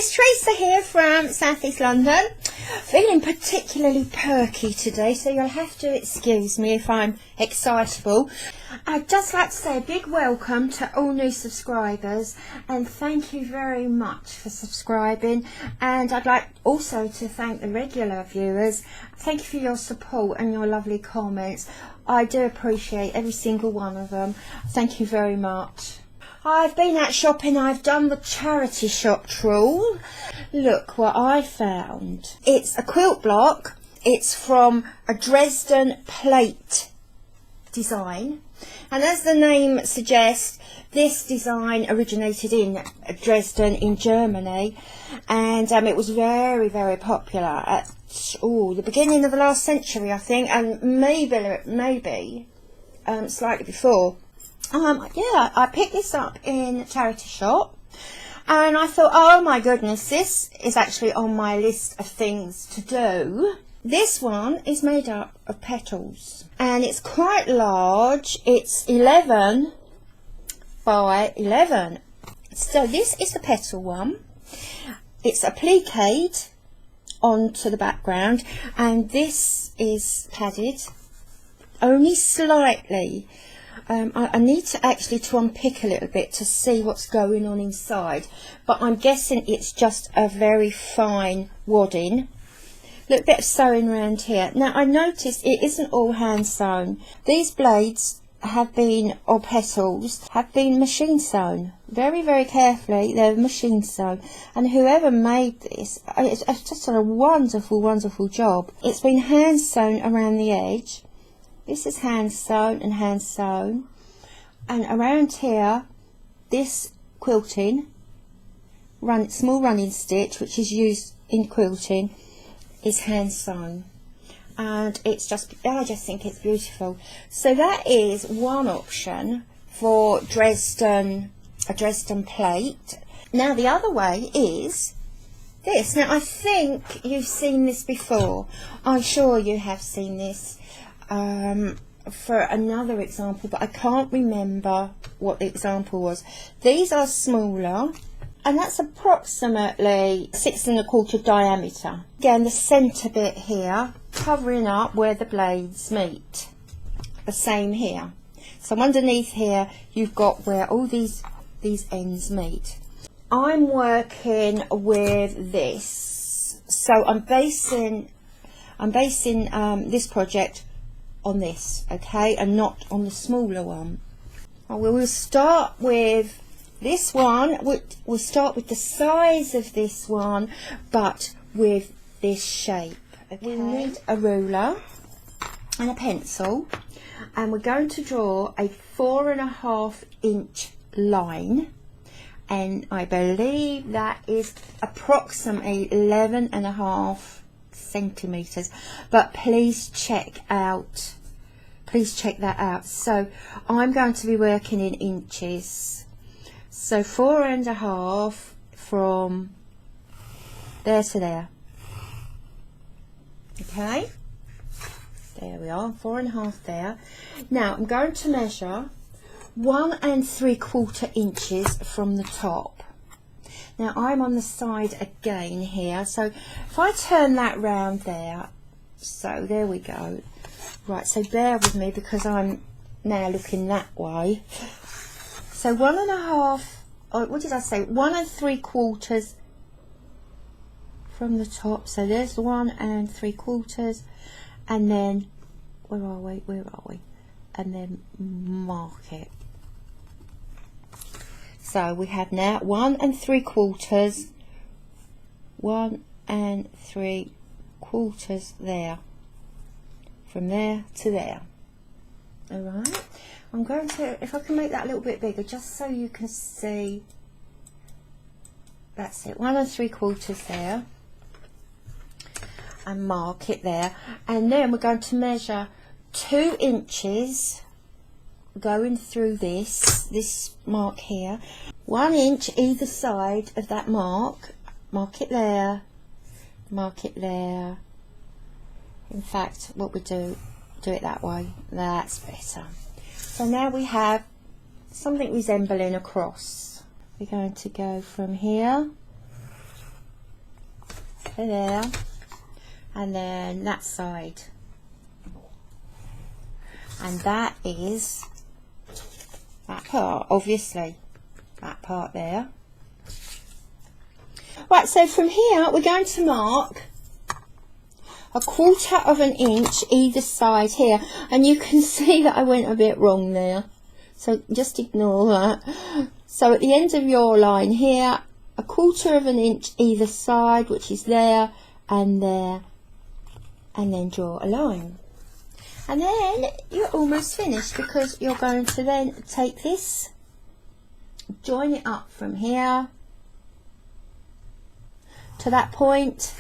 it's Teresa here from South East London. Feeling particularly perky today, so you'll have to excuse me if I'm excitable. I'd just like to say a big welcome to all new subscribers, and thank you very much for subscribing. And I'd like also to thank the regular viewers. Thank you for your support and your lovely comments. I do appreciate every single one of them. Thank you very much. I've been out shopping. I've done the charity shop trawl. Look what I found. It's a quilt block. It's from a Dresden plate design, and as the name suggests, this design originated in Dresden in Germany, and it was very, very popular at the beginning of the last century, I think, and maybe slightly before. Yeah, I picked this up in a charity shop, and I thought, oh my goodness, this is actually on my list of things to do. This one is made up of petals, and it's quite large. It's 11 by 11. So this is the petal one. It's appliqued onto the background, and this is padded only slightly. I need to actually unpick a little bit to see what's going on inside, but I'm guessing it's just a very fine wadding. Little bit of sewing around here. Now I noticed it isn't all hand sewn. These blades have been, or petals, have been machine sewn. Very, very carefully, they're machine sewn. And whoever made this, it's just done a wonderful, wonderful job. It's been hand sewn around the edge. This is hand sewn and hand sewn, and around here, this quilting, small running stitch, which is used in quilting, is hand sewn, and it's just, I just think it's beautiful. So that is one option for a Dresden plate. Now the other way is this. Now I think you've seen this before. I'm sure you have seen this. For another example, but I can't remember what the example was. These are smaller, and that's approximately 6 1/4 diameter. Again, the centre bit here covering up where the blades meet. The same here. So underneath here you've got where all these ends meet. I'm working with this, so I'm basing this project on this, okay, and not on the smaller one. We'll start with this one. We'll start with the size of this one, but with this shape. Okay. We need a ruler and a pencil, and we're going to draw a 4.5 inch line, and I believe that is approximately 11.5 centimeters, but please check that out. So I'm going to be working in inches, so 4.5 from there to there. Okay, there we are, 4.5 there. Now I'm going to measure 1 3/4 inches from the top. Now I'm on the side again here, so if I turn that round there, so there we go. Right, so bear with me because I'm now looking that way. So 1.5, or what did I say, 1 3/4 from the top. So there's 1 3/4, and then where are we? And then mark it. So we have now 1 3/4, 1 3/4 there, from there to there. Alright, I'm going to, if I can make that a little bit bigger, just so you can see. That's it, 1 3/4 there, and mark it there. And then we're going to measure 2 inches going through this mark here, 1 inch either side of that mark. Mark it there, mark it there. In fact, what we do it that way, that's better. So now we have something resembling a cross. We're going to go from here to there, and then that side, and that is that part, obviously that part there. Right, so from here we're going to mark 1/4 of an inch either side here, and you can see that I went a bit wrong there, so just ignore that. So at the end of your line here, 1/4 of an inch either side, which is there, and then draw a line, and then you're almost finished, because you're going to then take this, join it up from here to that point,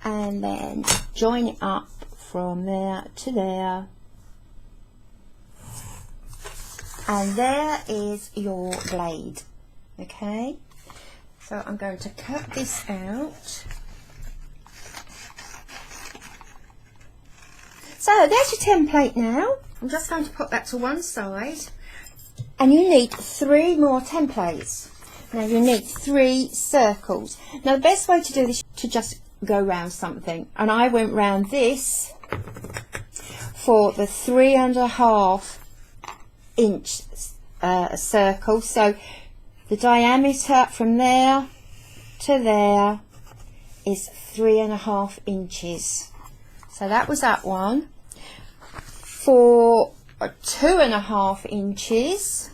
and then join it up from there to there, and there is your blade. Okay, so I'm going to cut this out. So there's your template now. I'm just going to put that to one side, and you need 3 more templates. Now you need 3 circles. Now the best way to do this is to just go round something, and I went round this for the 3.5 inch circle. So the diameter from there to there is 3.5 inches. So that was that one. For 2.5 inches,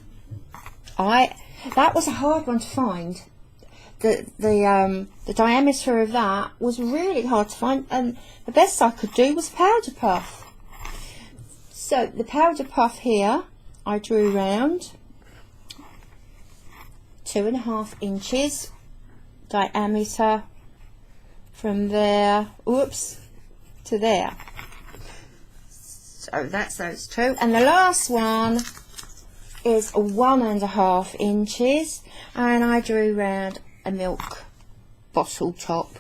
that was a hard one to find. The diameter of that was really hard to find, and the best I could do was powder puff. So the powder puff here, I drew round 2.5 inches diameter from there, oops, to there. So that's those 2, and the last one is 1.5 inches, and I drew round a milk bottle top.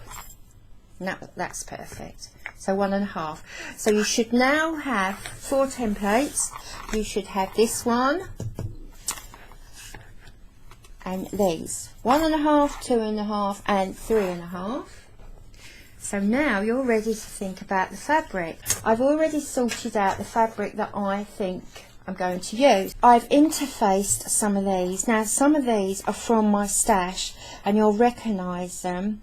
Now that's perfect. So 1.5. So you should now have 4 templates. You should have this one and these 1.5, 2.5, and 3.5. So now you're ready to think about the fabric. I've already sorted out the fabric that I think I'm going to use. I've interfaced some of these. Now some of these are from my stash, and you'll recognise them.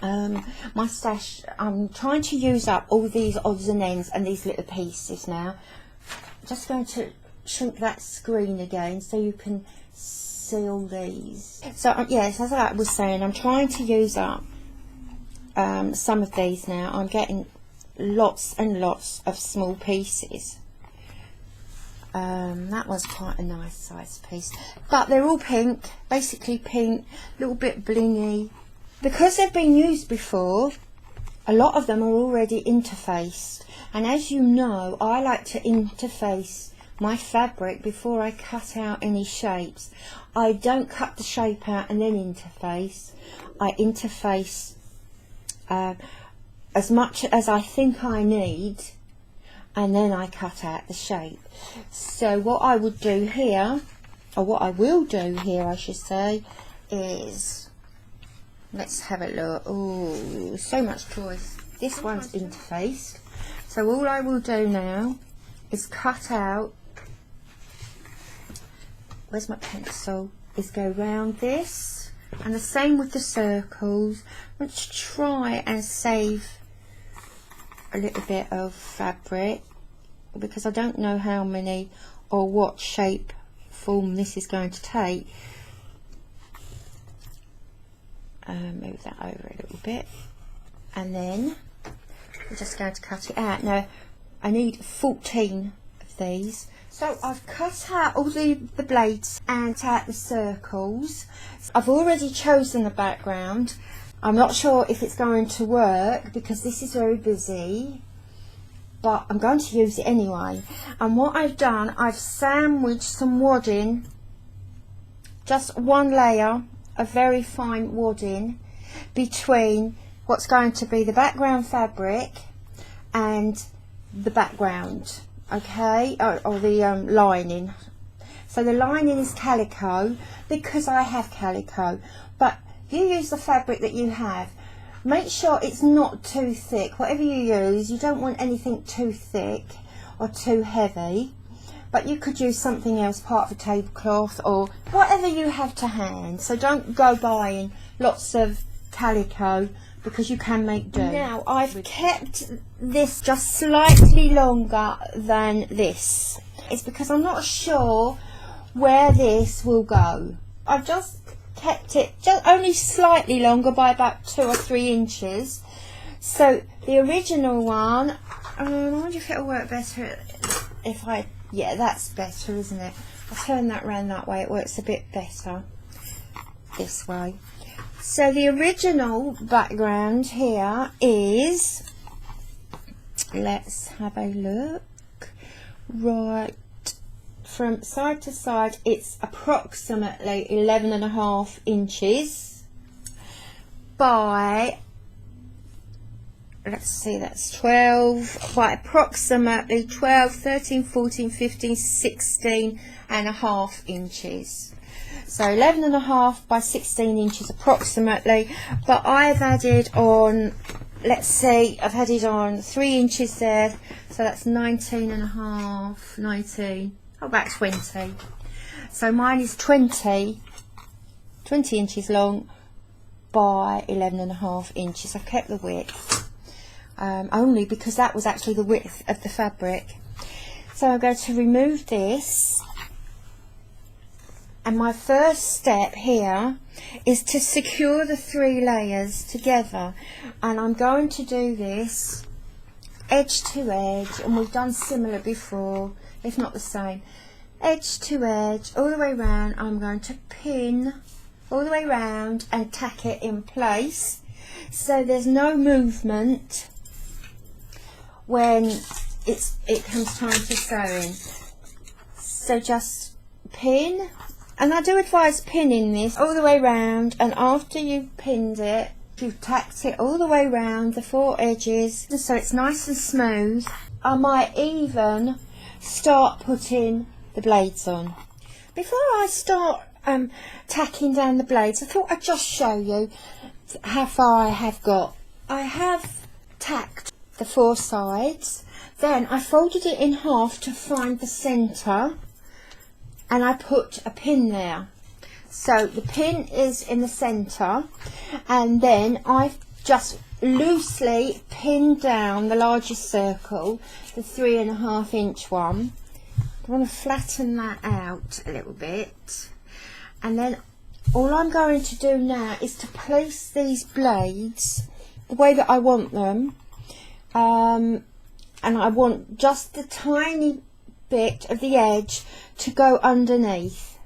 My stash, I'm trying to use up all these odds and ends and these little pieces now. I'm just going to shrink that screen again so you can see all these. So yes, as I was saying, I'm trying to use up some of these now. I'm getting lots and lots of small pieces. That was quite a nice size piece, but they're all pink, basically pink, a little bit blingy. Because they've been used before, a lot of them are already interfaced, and as you know, I like to interface my fabric before I cut out any shapes. I don't cut the shape out and then interface. I interface as much as I think I need, and then I cut out the shape. So what I would do here, or what I will do here I should say, is, let's have a look. Oh, so much choice. This one's interfaced, so all I will do now is cut out, where's my pencil, is go round this, and the same with the circles. Let's try and save a little bit of fabric, because I don't know how many or what shape form this is going to take. Move that over a little bit, and then I'm just going to cut it out. Now I need 14 of these, so I've cut out all the blades and out the circles. I've already chosen the background. I'm not sure if it's going to work because this is very busy, but I'm going to use it anyway. And what I've done, I've sandwiched some wadding, just one layer of very fine wadding between what's going to be the background fabric and the background, okay, or the lining. So the lining is calico because I have calico, but you use the fabric that you have. Make sure it's not too thick. Whatever you use, you don't want anything too thick or too heavy, but you could use something else, part of a tablecloth or whatever you have to hand. So don't go buying lots of calico, because you can make do. Now I've kept this just slightly longer than this. It's because I'm not sure where this will go. I've just kept it just only slightly longer by about 2 or 3 inches. So the original one, I wonder if it'll work better if yeah, that's better, isn't it? I'll turn that round that way, it works a bit better this way. So the original background here is, let's have a look, right, from side to side it's approximately 11.5 inches by, let's see, that's 12, by approximately 12, 13, 14, 15, 16.5 inches. So 11.5 by 16 inches approximately, but I've added on, let's see, I've added on 3 inches there, so that's 19.5, 19, about 20. So mine is 20 inches long by 11.5 inches. I've kept the width, only because that was actually the width of the fabric. So I'm going to remove this. And my first step here is to secure the 3 layers together, and I'm going to do this edge to edge, and we've done similar before, if not the same. Edge to edge, all the way around. I'm going to pin all the way around and tack it in place, so there's no movement when it comes time to sewing. So just pin. And I do advise pinning this all the way round, and after you've pinned it, you've tacked it all the way round the 4 edges, so it's nice and smooth. I might even start putting the blades on. Before I start tacking down the blades, I thought I'd just show you how far I have got. I have tacked the 4 sides, then I folded it in half to find the centre, and I put a pin there. So the pin is in the centre, and then I've just loosely pinned down the largest circle, the 3.5 inch one. I want to flatten that out a little bit, and then all I'm going to do now is to place these blades the way that I want them, and I want just the tiny bit of the edge to go underneath,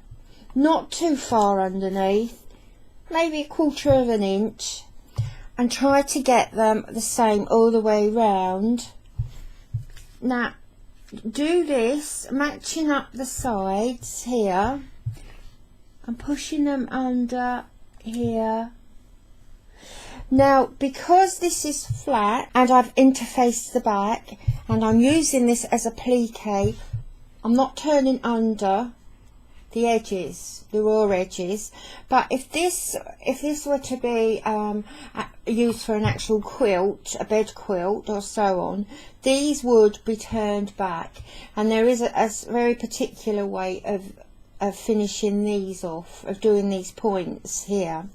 not too far underneath, maybe 1/4 of an inch, and try to get them the same all the way round. Now do this, matching up the sides here and pushing them under here. Now because this is flat and I've interfaced the back and I'm using this as a plique, I'm not turning under the edges, the raw edges. But if this were to be used for an actual quilt, a bed quilt or so on, these would be turned back, and there is a very particular way of finishing these off, of doing these points here.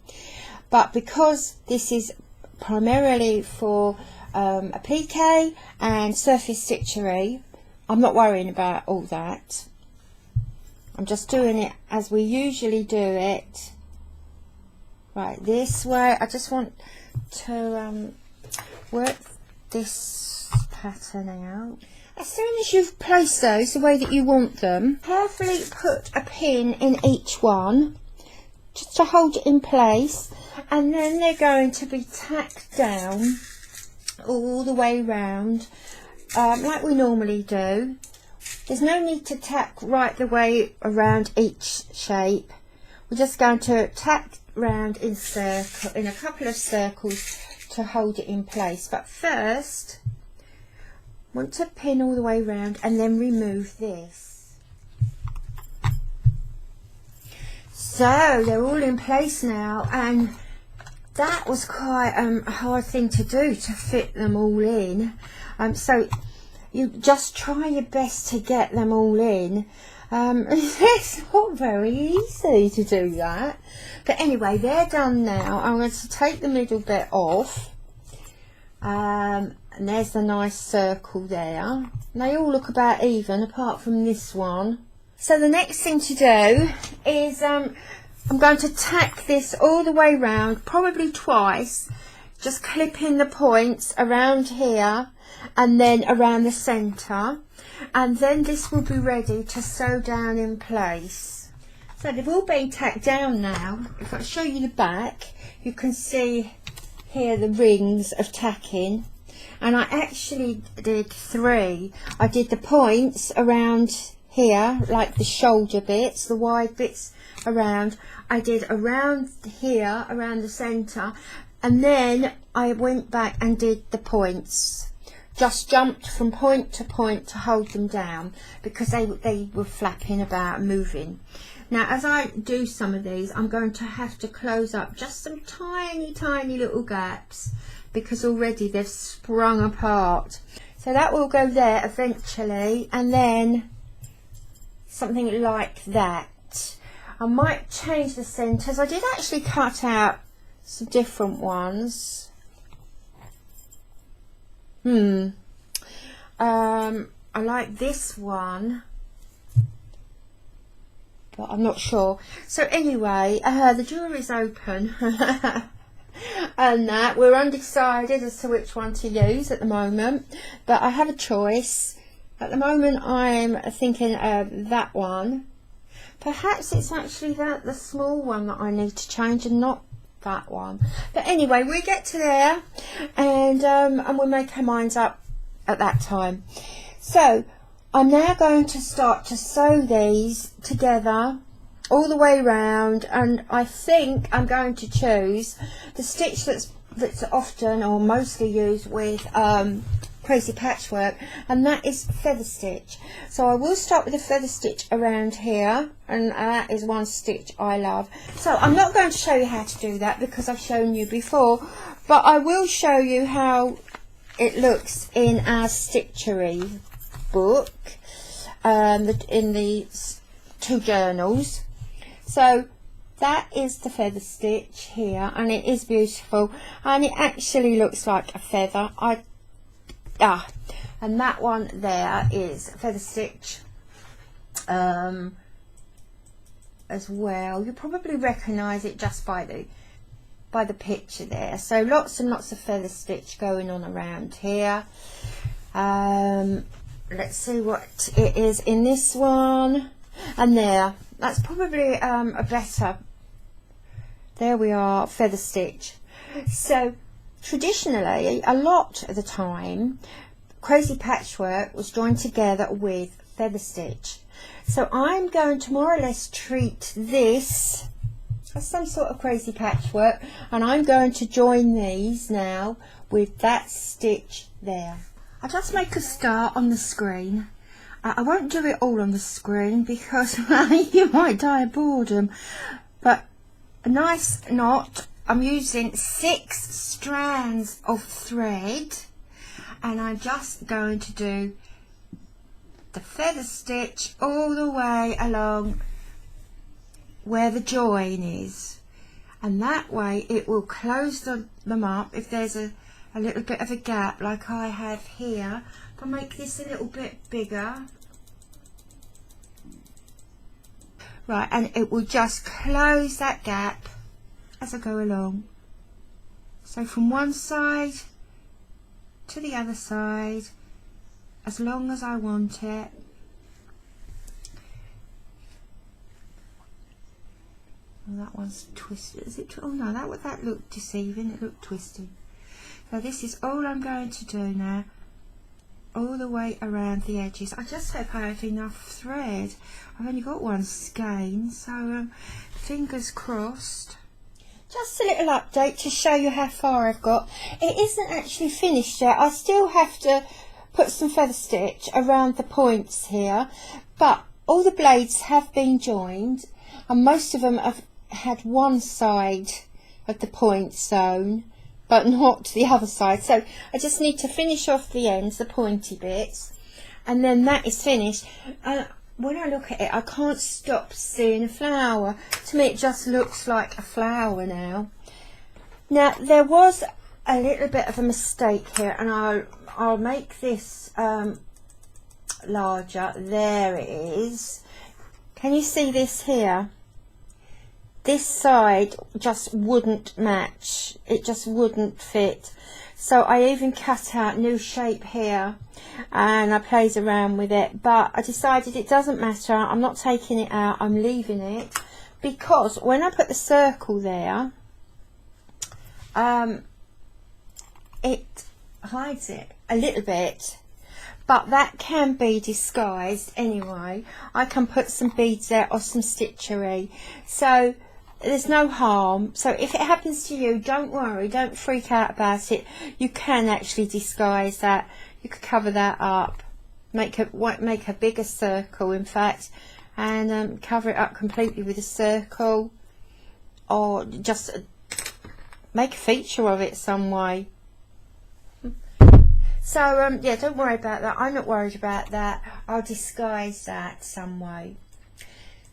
But because this is primarily for a plique and surface stitchery, I'm not worrying about all that. I'm just doing it as we usually do it, right this way. I just want to work this pattern out. As soon as you've placed those the way that you want them, carefully put a pin in each one just to hold it in place, and then they're going to be tacked down all the way round, like we normally do. There's no need to tack right the way around each shape. We're just going to tack round in a couple of circles to hold it in place. But first, want to pin all the way round and then remove this. So they're all in place now, and that was quite a hard thing to do, to fit them all in. So you just try your best to get them all in. It's not very easy to do that, but anyway, they're done now. I'm going to take the middle bit off, and there's the nice circle there, and they all look about even apart from this one. So the next thing to do is I'm going to tack this all the way round, probably twice, just clipping the points around here and then around the centre, and then this will be ready to sew down in place. So they've all been tacked down now. If I show you the back, you can see here the rings of tacking, and I actually did 3. I did the points around here, like the shoulder bits, the wide bits around. I did around here, around the centre, and then I went back and did the points. Just jumped from point to point to hold them down, because they were flapping about, moving. Now as I do some of these, I'm going to have to close up just some tiny little gaps, because already they've sprung apart. So that will go there eventually, and then something like that. I might change the centres. I did actually cut out some different ones. I like this one, but I'm not sure. So anyway, the drawer is open and that we're undecided as to which one to use at the moment, but I have a choice. At the moment I'm thinking of that one. Perhaps it's actually the small one that I need to change and not that one. But anyway, we get to there, and we'll make our minds up at that time. So I'm now going to start to sew these together all the way around, and I think I'm going to choose the stitch that's often or mostly used with crazy patchwork, and that is feather stitch. So I will start with a feather stitch around here, and that is one stitch I love. So I'm not going to show you how to do that because I've shown you before, but I will show you how it looks in our stitchery book, in the 2 journals. So that is the feather stitch here, and it is beautiful, and it actually looks like a feather. And that one there is feather stitch as well. You probably recognise it just by the picture there. So lots and lots of feather stitch going on around here. Let's see what it is in this one, and there. That's probably a better. There we are, feather stitch. So traditionally, a lot of the time, crazy patchwork was joined together with feather stitch. So I'm going to more or less treat this as some sort of crazy patchwork, and I'm going to join these now with that stitch there. I'll just make a start on the screen. I won't do it all on the screen because you might die of boredom, but a nice knot. I'm using 6 strands of thread, and I'm just going to do the feather stitch all the way along where the join is, and that way it will close them up. If there's a little bit of a gap like I have here, I'll make this a little bit bigger, right, and it will just close that gap as I go along. So from one side to the other side, as long as I want it. Oh, that one's twisted. Is it? Oh no, that looked deceiving. It looked twisted. So this is all I'm going to do now, all the way around the edges. I just hope I have enough thread. I've only got one skein, so fingers crossed. Just a little update to show you how far I've got. It isn't actually finished yet. I still have to put some feather stitch around the points here, but all the blades have been joined, and most of them have had one side of the point sewn, but not the other side. So I just need to finish off the ends, the pointy bits, and then that is finished. And when I look at it, I can't stop seeing a flower. To me, it just looks like a flower now. Now, there was a little bit of a mistake here, and I'll make this larger. There it is. Can you see this here? This side just wouldn't match. It just wouldn't fit. So I even cut out new shape here, and I played around with it, but I decided it doesn't matter. I'm not taking it out, I'm leaving it, because when I put the circle there, it hides it a little bit, but that can be disguised anyway. I can put some beads there or some stitchery, so there's no harm. So if it happens to you, don't worry, don't freak out about it. You can actually disguise that. You could cover that up, make a bigger circle in fact, and cover it up completely with a circle, or just make a feature of it some way. So yeah, don't worry about that. I'm not worried about that. I'll disguise that some way.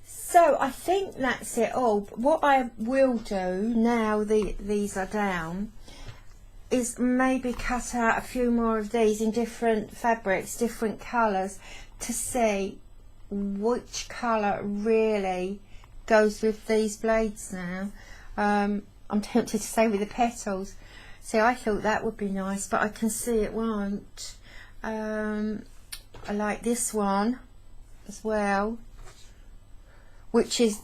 So I think that's it all. What I will do now these are down is maybe cut out a few more of these in different fabrics, different colours, to see which colour really goes with these blades now. I'm tempted to say with the petals. See, I thought that would be nice, but I can see it won't. I like this one as well,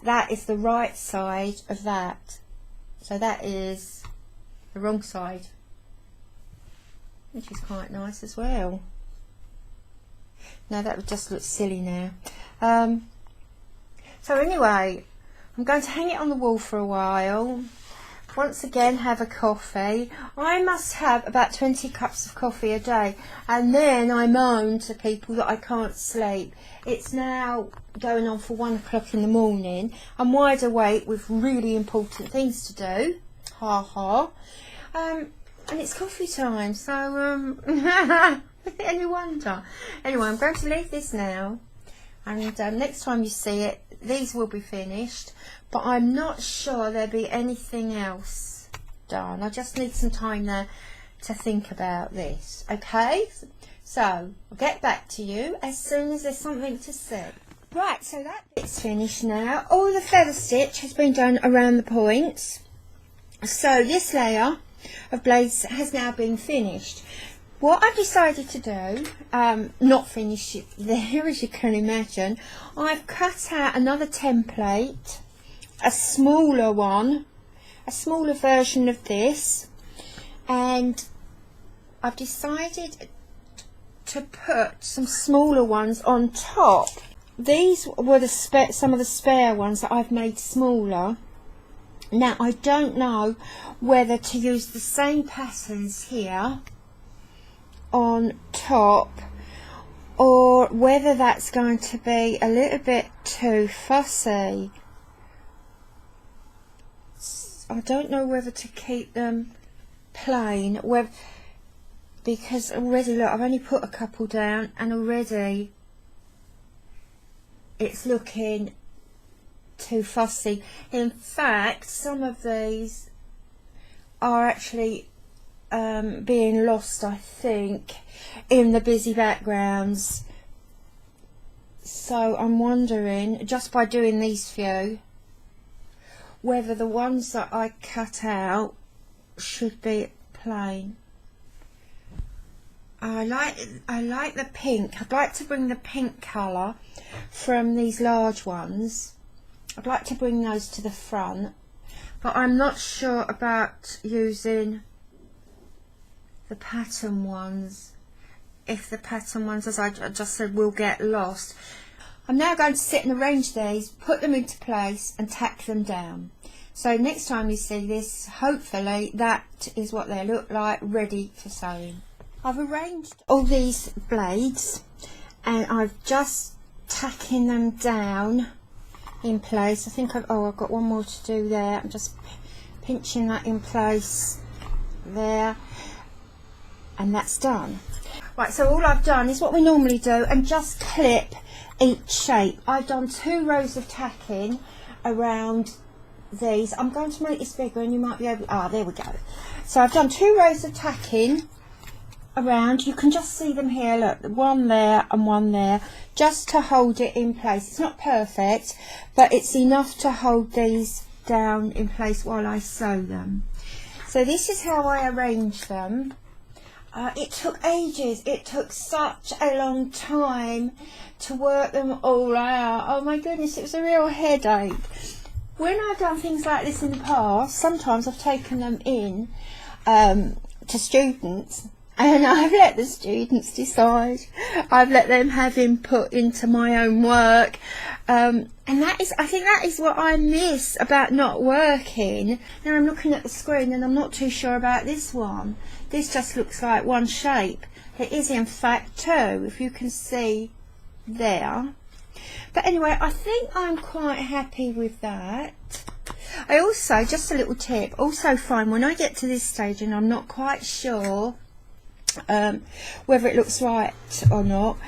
that is the right side of that. So that is the wrong side, which is quite nice as well. No, that would just look silly now. So anyway, I'm going to hang it on the wall for a while. Once again, have a coffee. I must have about 20 cups of coffee a day, and then I moan to people that I can't sleep. It's now going on for 1 o'clock in the morning. I'm wide awake with really important things to do. Ha ha. And it's coffee time, so any wonder. Anyway, I'm going to leave this now, and next time you see it, these will be finished, but I'm not sure there'll be anything else done. I just need some time there to think about this. Okay, so I'll get back to you as soon as there's something to see. Right, so that bit's finished now. All the feather stitch has been done around the points, so this layer of blades has now been finished. What I've decided to do, not finish it there as you can imagine, I've cut out another template, a smaller one, a smaller version of this, and I've decided to put some smaller ones on top. These were some of the spare ones that I've made smaller. Now I don't know whether to use the same patterns here on top, or whether that's going to be a little bit too fussy. I don't know whether to keep them plain, because already, look, I've only put a couple down, and already it's looking too fussy. In fact, some of these are actually being lost, I think, in the busy backgrounds. So I'm wondering, just by doing these few, whether the ones that I cut out should be plain. I like the pink. I'd like to bring the pink colour from these large ones. I'd like to bring those to the front, but I'm not sure about using the pattern ones, if the pattern ones, as I just said, will get lost. I'm now going to sit and arrange these, put them into place and tack them down. So next time you see this, hopefully that is what they look like, ready for sewing. I've arranged all these blades and I've just tacking them down in place. I think I've got one more to do there. I'm just pinching that in place there, and that's done. Right, so all I've done is what we normally do and just clip each shape. I've done 2 rows of tacking around these. I'm going to make this bigger and you might be able, there we go. So I've done 2 rows of tacking around. You can just see them here, look, one there and one there, just to hold it in place. It's not perfect, but it's enough to hold these down in place while I sew them. So this is how I arrange them. It took ages. It took such a long time to work them all out. Oh my goodness, it was a real headache. When I've done things like this in the past, sometimes I've taken them in to students, and I've let the students decide. I've let them have input into my own work. And that is, I think that is what I miss about not working. Now I'm looking at the screen and I'm not too sure about this one. This just looks like one shape. It is in fact 2, if you can see there. But anyway, I think I'm quite happy with that. I also, just a little tip, also find when I get to this stage and I'm not quite sure whether it looks right or not,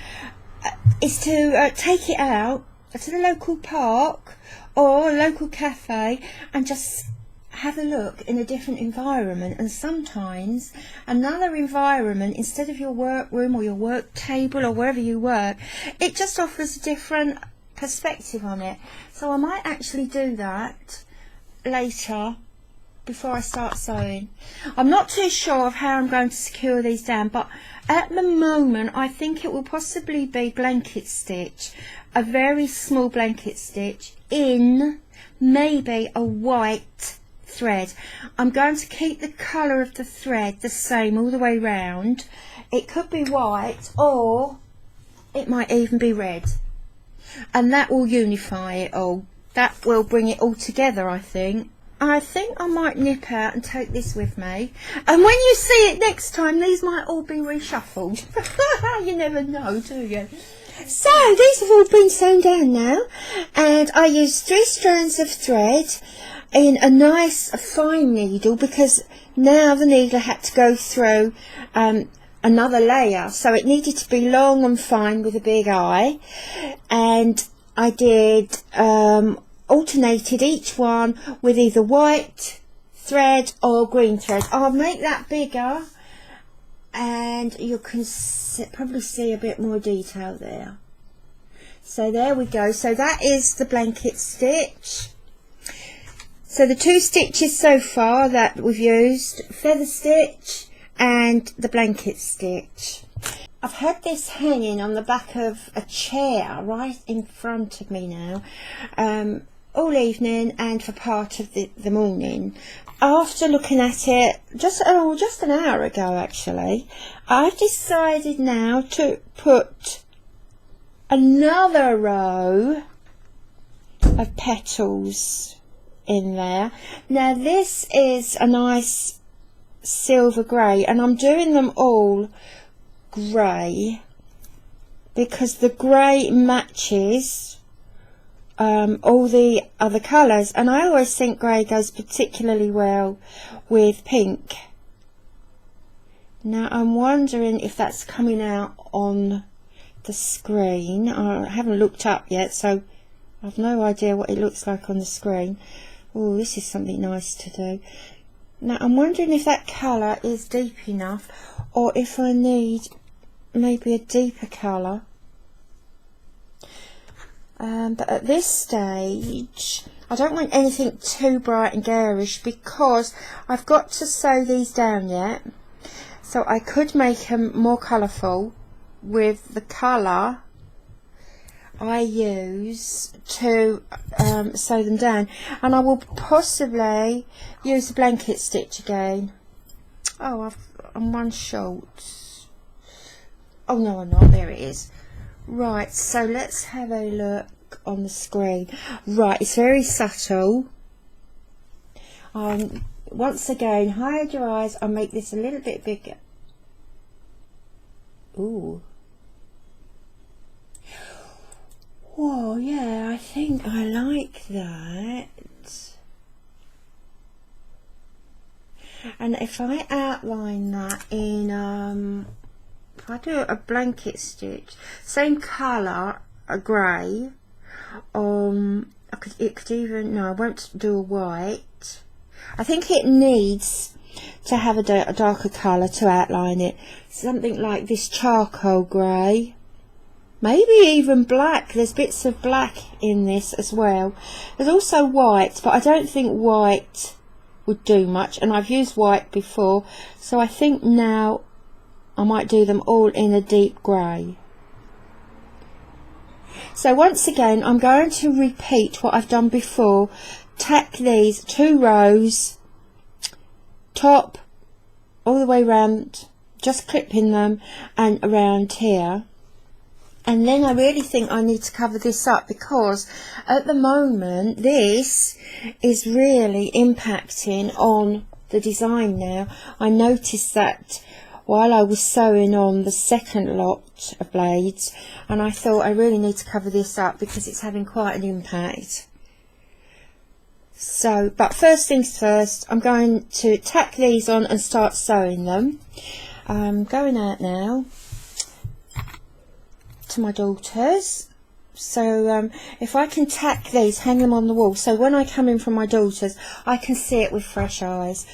is to take it out to the local park or a local cafe and just have a look in a different environment. And sometimes another environment, instead of your workroom or your work table or wherever you work, it just offers a different perspective on it. So I might actually do that later before I start sewing. I'm not too sure of how I'm going to secure these down, but at the moment I think it will possibly be blanket stitch, a very small blanket stitch in maybe a white thread. I'm going to keep the colour of the thread the same all the way round. It could be white or it might even be red, and that will unify it all. That will bring it all together, I think. I think I might nip out and take this with me, and when you see it next time these might all be reshuffled. You never know, do you? So these have all been sewn down now, and I used 3 strands of thread in a nice fine needle, because now the needle had to go through another layer, so it needed to be long and fine with a big eye. And I did alternated each one with either white thread or green thread. I'll make that bigger and you can probably see a bit more detail there. So there we go. So that is the blanket stitch. So the 2 stitches so far that we've used, feather stitch and the blanket stitch. I've had this hanging on the back of a chair right in front of me now all evening and for part of the morning. After looking at it just an hour ago actually, I've decided now to put another row of petals in there. Now this is a nice silver grey, and I'm doing them all grey because the grey matches all the other colours, and I always think grey goes particularly well with pink. Now I'm wondering if that's coming out on the screen. I haven't looked up yet, so I've no idea what it looks like on the screen. Oh, this is something nice to do. Now I'm wondering if that colour is deep enough or if I need maybe a deeper colour. But at this stage I don't want anything too bright and garish because I've got to sew these down yet. So I could make them more colourful with the colour I use to sew them down, and I will possibly use the blanket stitch again. Oh, I'm one short. Oh no, I'm not. There it is. Right, so let's have a look on the screen. Right, it's very subtle. Once again, hide your eyes. I'll make this a little bit bigger. Ooh. Whoa, yeah, I think I like that. And if I outline that in if I do a blanket stitch, same colour, a grey, it could even, no, I won't do a white. I think it needs to have a darker colour to outline it, something like this charcoal grey, maybe even black. There's bits of black in this as well. There's also white, but I don't think white would do much, and I've used white before, so I think now I might do them all in a deep grey. So once again I'm going to repeat what I've done before. Tack these 2 rows, top all the way round, just clipping them and around here. And then I really think I need to cover this up, because at the moment this is really impacting on the design now. I noticed that while I was sewing on the second lot of blades, and I thought I really need to cover this up because it's having quite an impact. So, but first things first, I'm going to tack these on and start sewing them. I'm going out now to my daughter's, so if I can tack these, hang them on the wall, so when I come in from my daughter's I can see it with fresh eyes.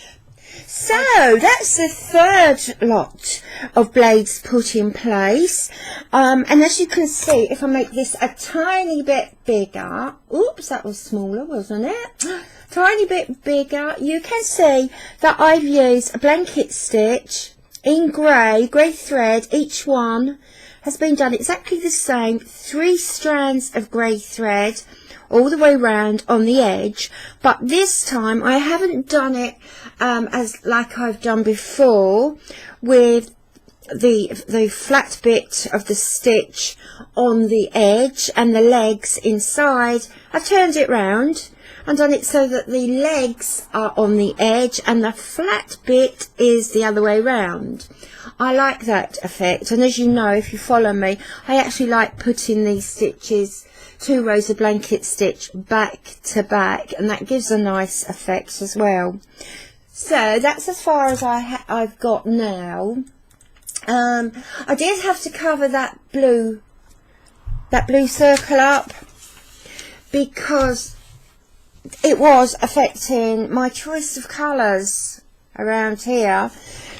So that's the third lot of blades put in place, and as you can see, if I make this a tiny bit bigger, oops, that was smaller, wasn't it? Tiny bit bigger, you can see that I've used a blanket stitch in grey thread. Each one has been done exactly the same, 3 strands of grey thread all the way round on the edge, but this time I haven't done it as like I've done before, with the flat bit of the stitch on the edge and the legs inside. I've turned it round and done it so that the legs are on the edge and the flat bit is the other way round. I like that effect, and as you know, if you follow me, I actually like putting these stitches, 2 rows of blanket stitch back to back, and that gives a nice effect as well. So that's as far as I've got now. I did have to cover that blue circle up because it was affecting my choice of colours around here,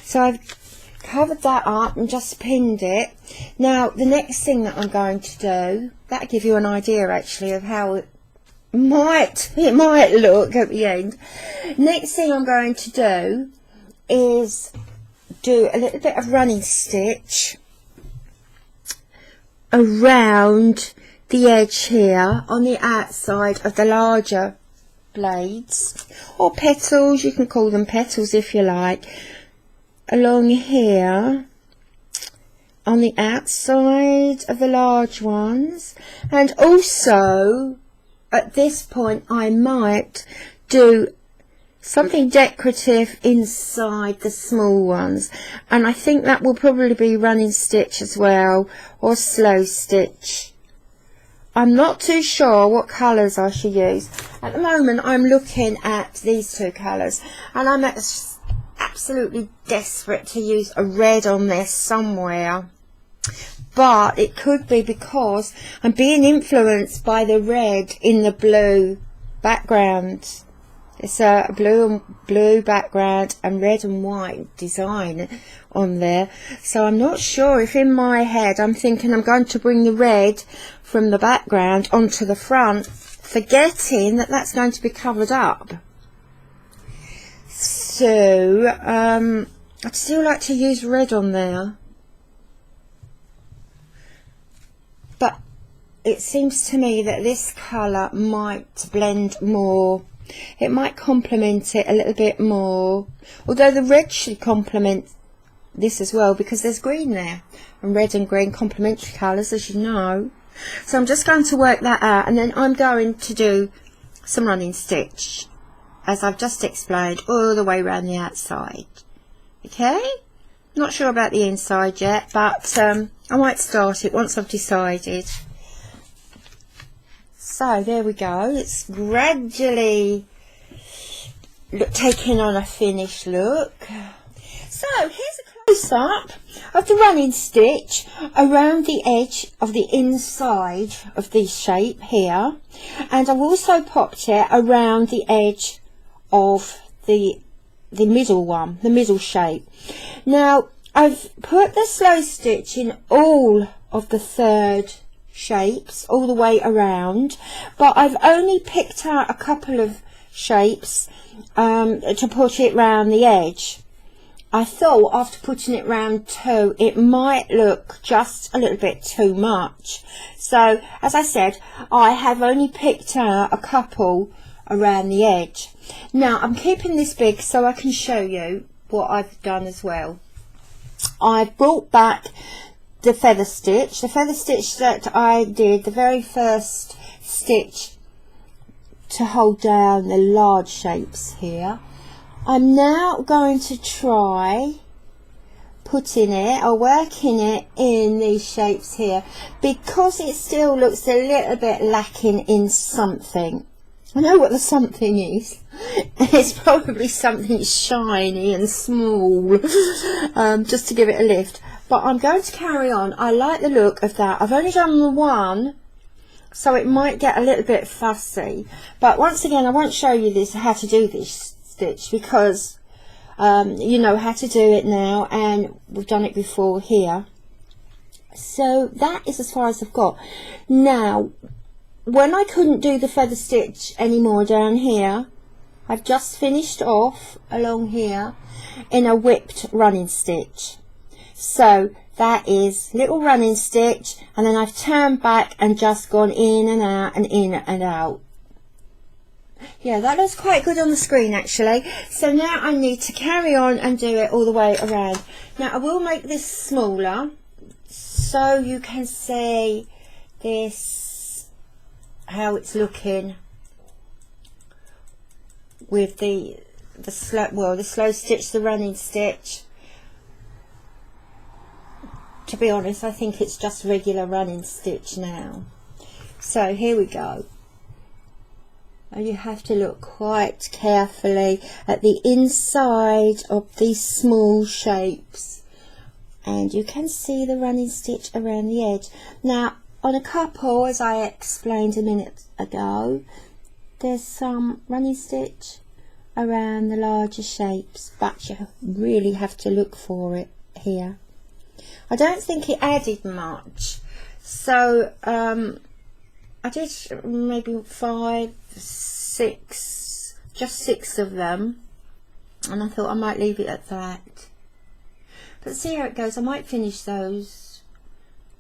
so I've covered that up and just pinned it. Now the next thing that I'm going to do, that'll give you an idea actually of how it might look at the end. Next thing I'm going to do is do a little bit of running stitch around the edge here on the outside of the larger blades, or petals, you can call them petals if you like, along here on the outside of the large ones. And also at this point I might do something decorative inside the small ones, and I think that will probably be running stitch as well, or slow stitch. I'm not too sure what colours I should use. At the moment I'm looking at these 2 colours, and I'm absolutely desperate to use a red on this somewhere, but it could be because I'm being influenced by the red in the blue background. It's a blue background and red and white design on there, so I'm not sure if in my head I'm thinking I'm going to bring the red from the background onto the front, forgetting that that's going to be covered up. So I'd still like to use red on there, but it seems to me that this colour might blend more. It might complement it a little bit more, although the red should complement this as well, because there's green there, and red and green complementary colours, as you know. So I'm just going to work that out, and then I'm going to do some running stitch, as I've just explained, all the way around the outside. Okay, not sure about the inside yet, but I might start it once I've decided. So there we go, it's gradually taking on a finished look. So here's a close-up of the running stitch around the edge of the inside of the shape here, and I've also popped it around the edge of the middle one, the middle shape. Now I've put the slow stitch in all of the third shapes all the way around, but I've only picked out a couple of shapes to put it round the edge. I thought after putting it round 2 it might look just a little bit too much, so as I said, I have only picked out a couple around the edge. Now I'm keeping this big so I can show you what I've done as well. I've brought back the feather stitch that I did, the very first stitch to hold down the large shapes here. I'm now going to try putting it or working it in these shapes here, because it still looks a little bit lacking in something. I know what the something is. It's probably something shiny and small, just to give it a lift. But I'm going to carry on. I like the look of that. I've only done the one, so it might get a little bit fussy. But once again, I won't show you this, how to do this stitch, because you know how to do it now, and we've done it before here. So that is as far as I've got. Now, when I couldn't do the feather stitch anymore down here, I've just finished off along here in a whipped running stitch. So that is little running stitch, and then I've turned back and just gone in and out and in and out. Yeah, that looks quite good on the screen actually. So now I need to carry on and do it all the way around. Now I will make this smaller so you can see this, how it's looking with the slow stitch, the running stitch. To be honest, I think it's just regular running stitch now. So here we go. And you have to look quite carefully at the inside of these small shapes, and you can see the running stitch around the edge. Now on a couple, as I explained a minute ago, there's some running stitch around the larger shapes, but you really have to look for it here. I don't think it added much, so I did maybe 5, 6, just 6 of them, and I thought I might leave it at that. But see how it goes. I might finish those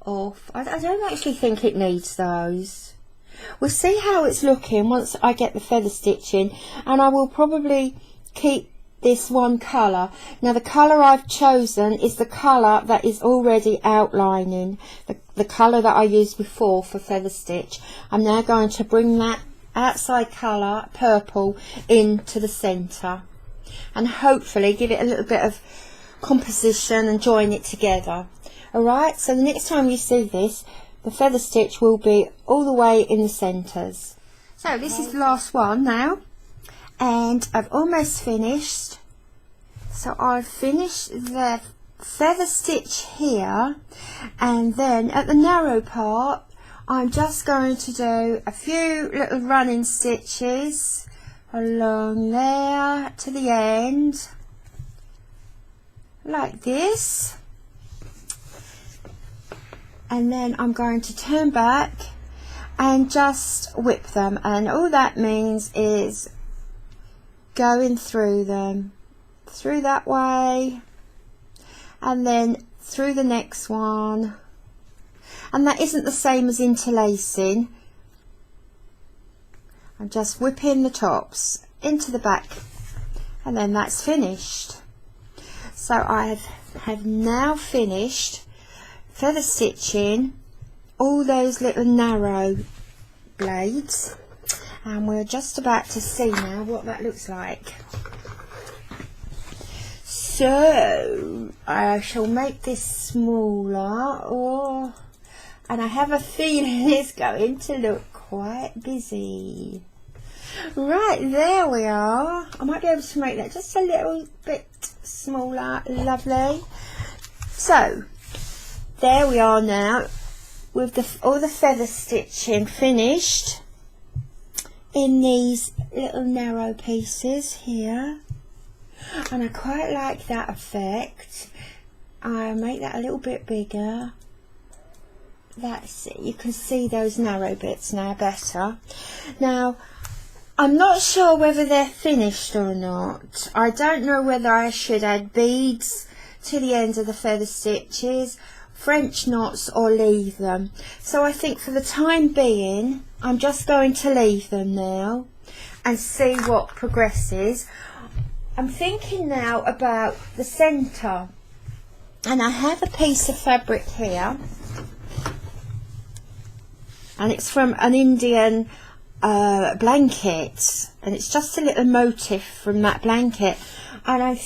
off. I don't actually think it needs those. We'll see how it's looking once I get the feather stitching, and I will probably keep this one colour. Now the colour I've chosen is the colour that is already outlining, the colour that I used before for feather stitch. I'm now going to bring that outside colour, purple, into the centre, and hopefully give it a little bit of composition and join it together. Alright, so the next time you see this, the feather stitch will be all the way in the centres. So this is the last one now, and I've almost finished. So I've finished the feather stitch here, and then at the narrow part I'm just going to do a few little running stitches along there to the end, like this, and then I'm going to turn back and just whip them, and all that means is going through them, through that way, and then through the next one. And that isn't the same as interlacing. I'm just whipping the tops into the back, and then that's finished. So I have now finished feather stitching all those little narrow blades, and we're just about to see now what that looks like. So I shall make this smaller, and I have a feeling it's going to look quite busy. Right, there we are. I might be able to make that just a little bit smaller. Lovely. So there we are now with all the feather stitching finished in these little narrow pieces here, and I quite like that effect. I'll make that a little bit bigger. That's it. You can see those narrow bits now better. Now I'm not sure whether they're finished or not. I don't know whether I should add beads to the ends of the feather stitches, French knots, or leave them. So I think for the time being I'm just going to leave them now and see what progresses. I'm thinking now about the centre, and I have a piece of fabric here, and it's from an Indian blanket, and it's just a little motif from that blanket, and I'm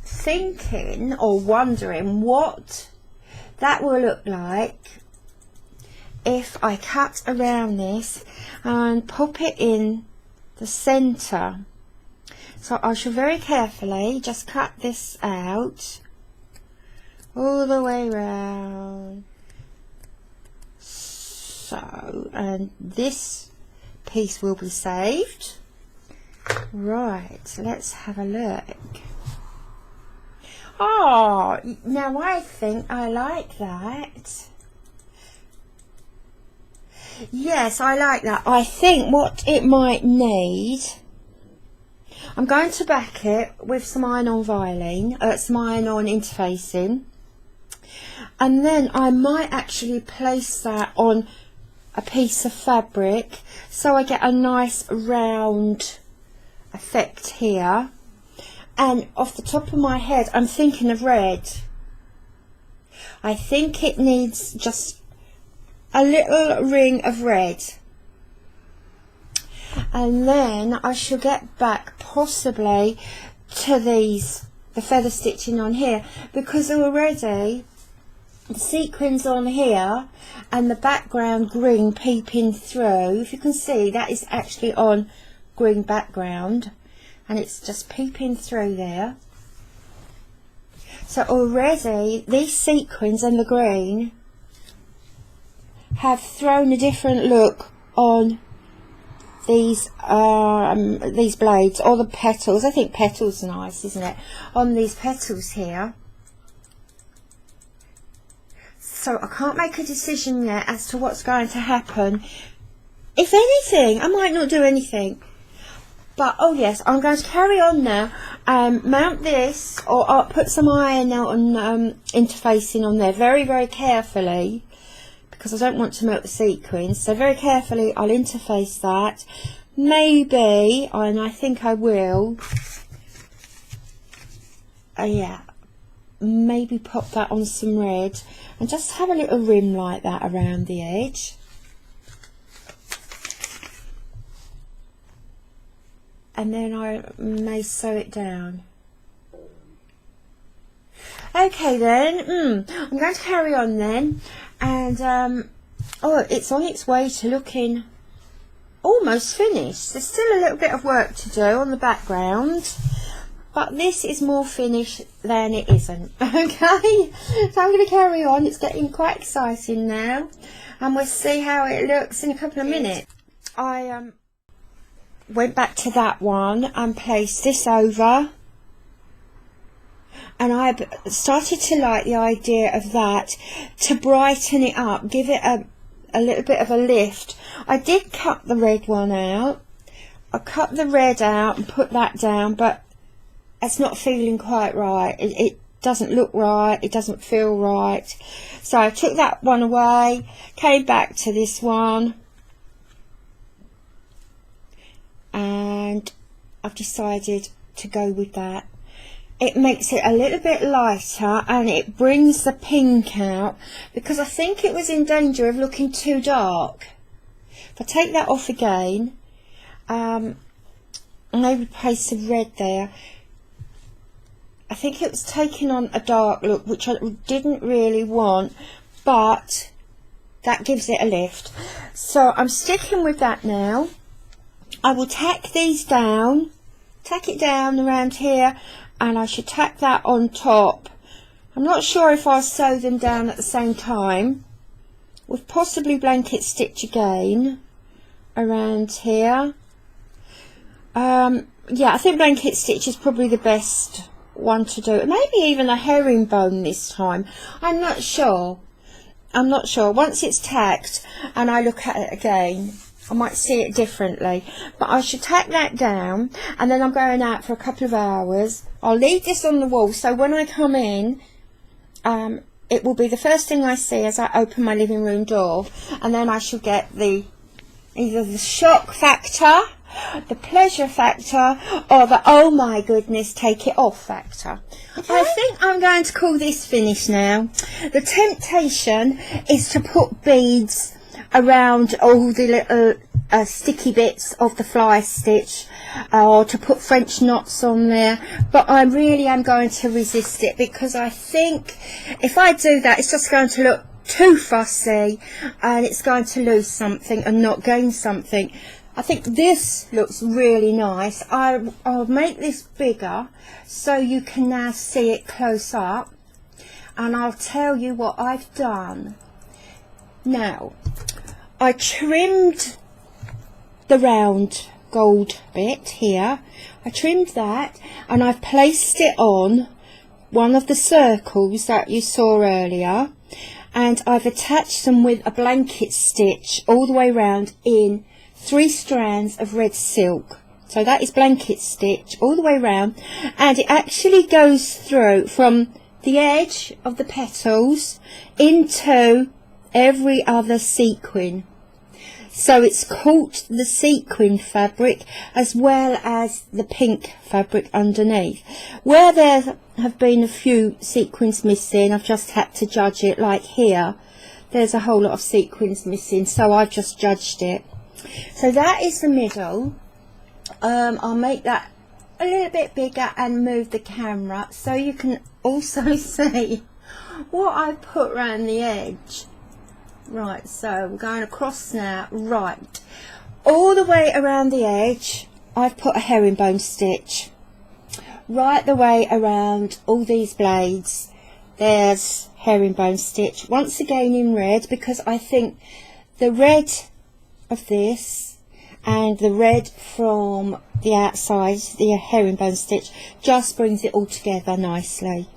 thinking or wondering what that will look like if I cut around this and pop it in the centre. So I shall very carefully just cut this out all the way around. So, and this piece will be saved. Right, let's have a look. Oh, now I think I like that. Yes, I like that. I think what it might need, I'm going to back it with some iron-on violin, some iron-on interfacing, and then I might actually place that on a piece of fabric so I get a nice round effect here. And off the top of my head I'm thinking of red. I think it needs just a little ring of red, and then I shall get back possibly to the feather stitching on here, because already the sequins on here and the background green peeping through, if you can see, that is actually on green background and it's just peeping through there. So already these sequins and the green have thrown a different look on these blades, or the petals. I think petals are nice, isn't it, on these petals here. So I can't make a decision yet as to what's going to happen. If anything, I might not do anything. But oh yes, I'm going to carry on now and mount this, or I'll put some iron out on interfacing on there very, very carefully, because I don't want to melt the sequins. So very carefully I'll interface that. Maybe, and I think I will, yeah, maybe pop that on some red and just have a little rim like that around the edge. And then I may sew it down. Okay then, I'm going to carry on then, and oh, it's on its way to looking almost finished. There's still a little bit of work to do on the background, but this is more finished than it isn't. Okay, so I'm going to carry on. It's getting quite exciting now, and we'll see how it looks in a couple of minutes. I went back to that one and placed this over, and I started to like the idea of that to brighten it up, give it a little bit of a lift. I did cut the red one out. I cut the red out and put that down, but it's not feeling quite right. It doesn't look right, it doesn't feel right. So I took that one away, came back to this one, and I've decided to go with that. It makes it a little bit lighter and it brings the pink out, because I think it was in danger of looking too dark. If I take that off again, maybe place some red there, I think it was taking on a dark look, which I didn't really want, but that gives it a lift. So I'm sticking with that now. I will tack these down, tack it down around here, and I should tack that on top. I'm not sure if I'll sew them down at the same time, with possibly blanket stitch again around here. Yeah, I think blanket stitch is probably the best one to do. Maybe even a herringbone this time. I'm not sure. Once it's tacked and I look at it again, I might see it differently. But I should tack that down, and then I'm going out for a couple of hours. I'll leave this on the wall, so when I come in, it will be the first thing I see as I open my living room door, and then I shall get either the shock factor, the pleasure factor, or the oh my goodness, take it off factor. Okay. I think I'm going to call this finished now. The temptation is to put beads around all the little sticky bits of the fly stitch, or to put French knots on there, but I really am going to resist it, because I think if I do that, it's just going to look too fussy and it's going to lose something and not gain something. I think this looks really nice. I'll make this bigger so you can now see it close up, and I'll tell you what I've done. Now, I trimmed the round gold bit here. I trimmed that, and I've placed it on one of the circles that you saw earlier, and I've attached them with a blanket stitch all the way around in 3 strands of red silk. So that is blanket stitch all the way around, and it actually goes through from the edge of the petals into every other sequin. So it's caught the sequin fabric as well as the pink fabric underneath. Where there have been a few sequins missing, I've just had to judge it. Like here, there's a whole lot of sequins missing, so I've just judged it. So that is the middle. I'll make that a little bit bigger and move the camera so you can also see what I put around the edge. Right, so I'm going across now. Right, all the way around the edge I've put a herringbone stitch. Right the way around all these blades there's herringbone stitch, once again in red, because I think the red of this and the red from the outside, the herringbone stitch, just brings it all together nicely.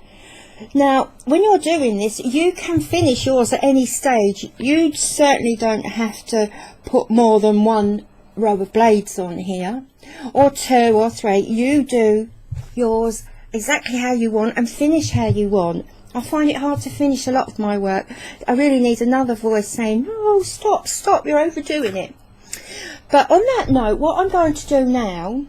Now, when you're doing this, you can finish yours at any stage. You certainly don't have to put more than 1 row of blades on here, or 2 or 3. You do yours exactly how you want and finish how you want. I find it hard to finish a lot of my work. I really need another voice saying, "No, stop, you're overdoing it." But on that note, what I'm going to do now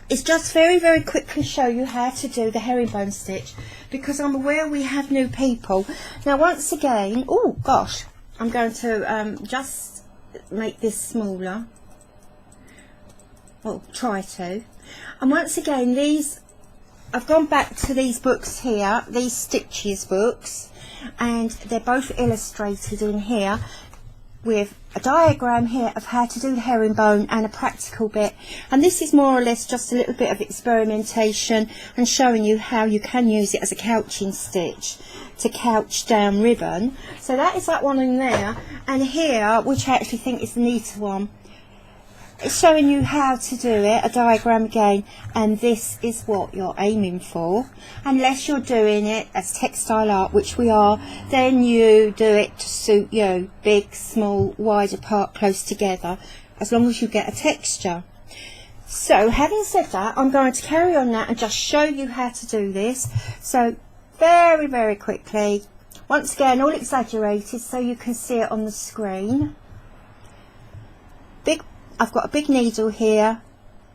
is just very quickly show you how to do the herringbone stitch, because I'm aware we have new people. Now, once again, oh gosh, I'm going to just make this smaller. Well, try to. And once again, these, I've gone back to these books here, these Stitches books, and they're both illustrated in here with a diagram here of how to do the herringbone and a practical bit. And this is more or less just a little bit of experimentation and showing you how you can use it as a couching stitch to couch down ribbon. So that is that one in there, and here, which I actually think is the neater one, it's showing you how to do it, a diagram again, and this is what you're aiming for. Unless you're doing it as textile art, which we are, then you do it to suit you, big, small, wide apart, close together, as long as you get a texture. So having said that, I'm going to carry on now and just show you how to do this. So very quickly, once again all exaggerated so you can see it on the screen. I've got a big needle here,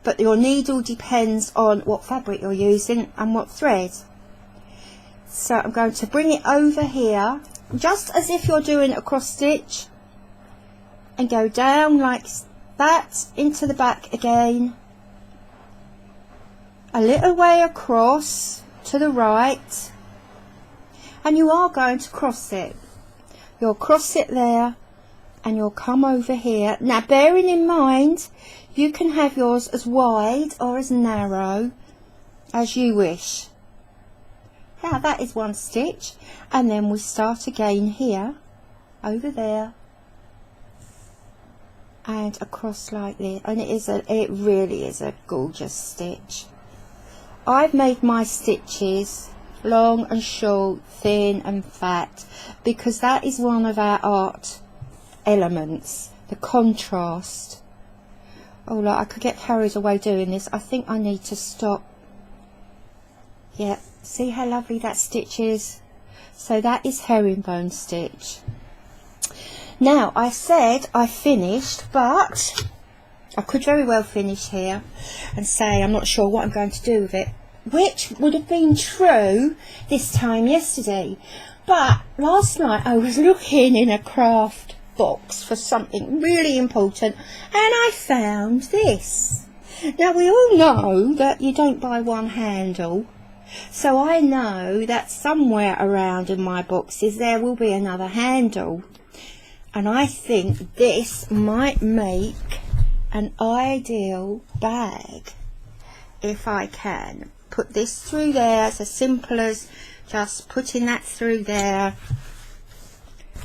but your needle depends on what fabric you're using and what thread. So I'm going to bring it over here, just as if you're doing a cross stitch, and go down like that into the back again, a little way across to the right, and you are going to cross it. You'll cross it there, and you'll come over here. Now, bearing in mind, You can have yours as wide or as narrow as you wish. Now that is one stitch, and then we start again here, over there, and across like this, and it really is a gorgeous stitch. I've made my stitches long and short, thin and fat, because that is one of our art elements, the contrast. Oh look, I could get carried away doing this. I think I need to stop. Yeah, see how lovely that stitch is? So that is herringbone stitch. Now I said I finished, but I could very well finish here and say I'm not sure what I'm going to do with it, which would have been true this time yesterday. But last night I was looking in a craft box for something really important, and I found this. Now we all know that you don't buy one handle, so I know that somewhere around in my boxes there will be another handle, and I think this might make an ideal bag if I can put this through there. It's as simple as just putting that through there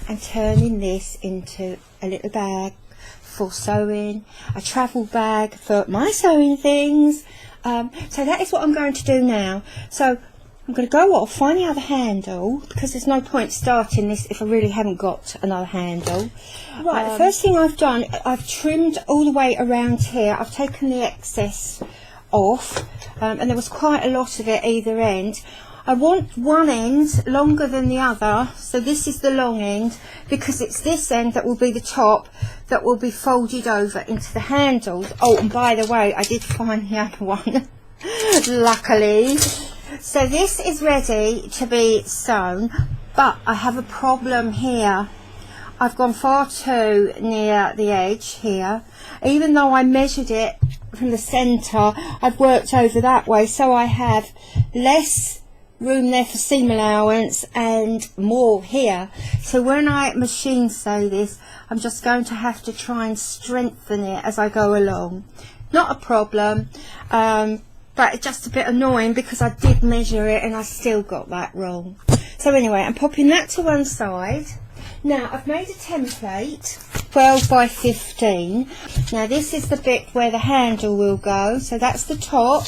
and turning this into a little bag for sewing, a travel bag for my sewing things. So that is what I'm going to do now. So I'm going to go off, find the other handle, because there's no point starting this if I really haven't got another handle. Right, the first thing I've done, I've trimmed all the way around here. I've taken the excess off, and there was quite a lot of it either end. I want one end longer than the other, so this is the long end, because it's this end that will be the top that will be folded over into the handles. Oh, and by the way, I did find the other one, luckily. So this is ready to be sewn, but I have a problem here. I've gone far too near the edge here. Even though I measured it from the centre, I've worked over that way, so I have less room there for seam allowance and more here. So when I machine sew this, I'm just going to have to try and strengthen it as I go along. Not a problem, but it's just a bit annoying because I did measure it and I still got that wrong. So anyway, I'm popping that to one side. Now I've made a template, 12 by 15. Now this is the bit where the handle will go, so that's the top,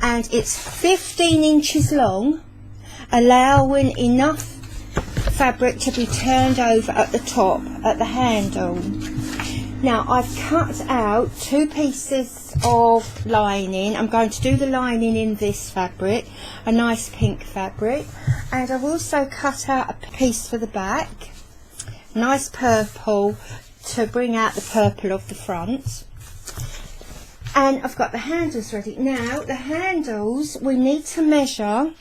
and it's 15 inches long, allowing enough fabric to be turned over at the top, at the handle. Now I've cut out 2 pieces of lining. I'm going to do the lining in this fabric, a nice pink fabric, and I've also cut out a piece for the back, nice purple to bring out the purple of the front. And I've got the handles ready. Now the handles, we need to measure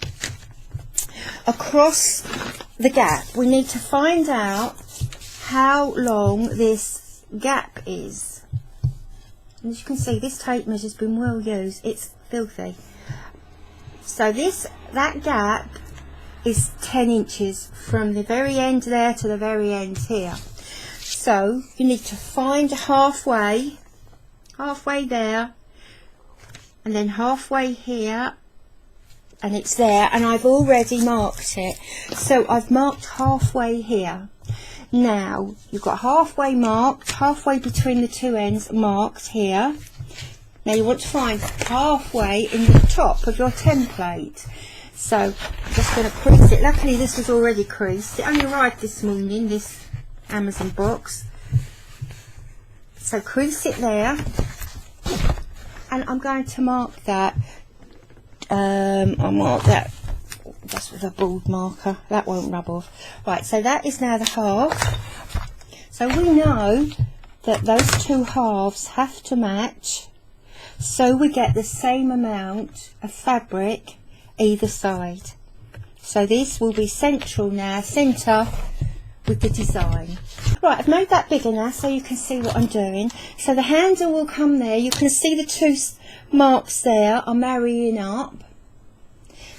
across the gap. We need to find out how long this gap is. And as you can see, this tape measure's been well used. It's filthy. So that gap is 10 inches from the very end there to the very end here. So you need to find halfway there, and then halfway here, and it's there, and I've already marked it. So I've marked halfway here. Now you've got halfway marked, halfway between the two ends marked here. Now you want to find halfway in the top of your template. So I'm just going to crease it. Luckily this was already creased. It only arrived this morning, this Amazon box. So crease it there, and I'm going to mark that. I'll mark that just with a bold marker. That won't rub off. Right, so that is now the half. So we know that those 2 halves have to match, so we get the same amount of fabric either side. So this will be central now, centre with the design. Right, I've made that bigger now so you can see what I'm doing. So the handle will come there. You can see the 2 marks there are marrying up.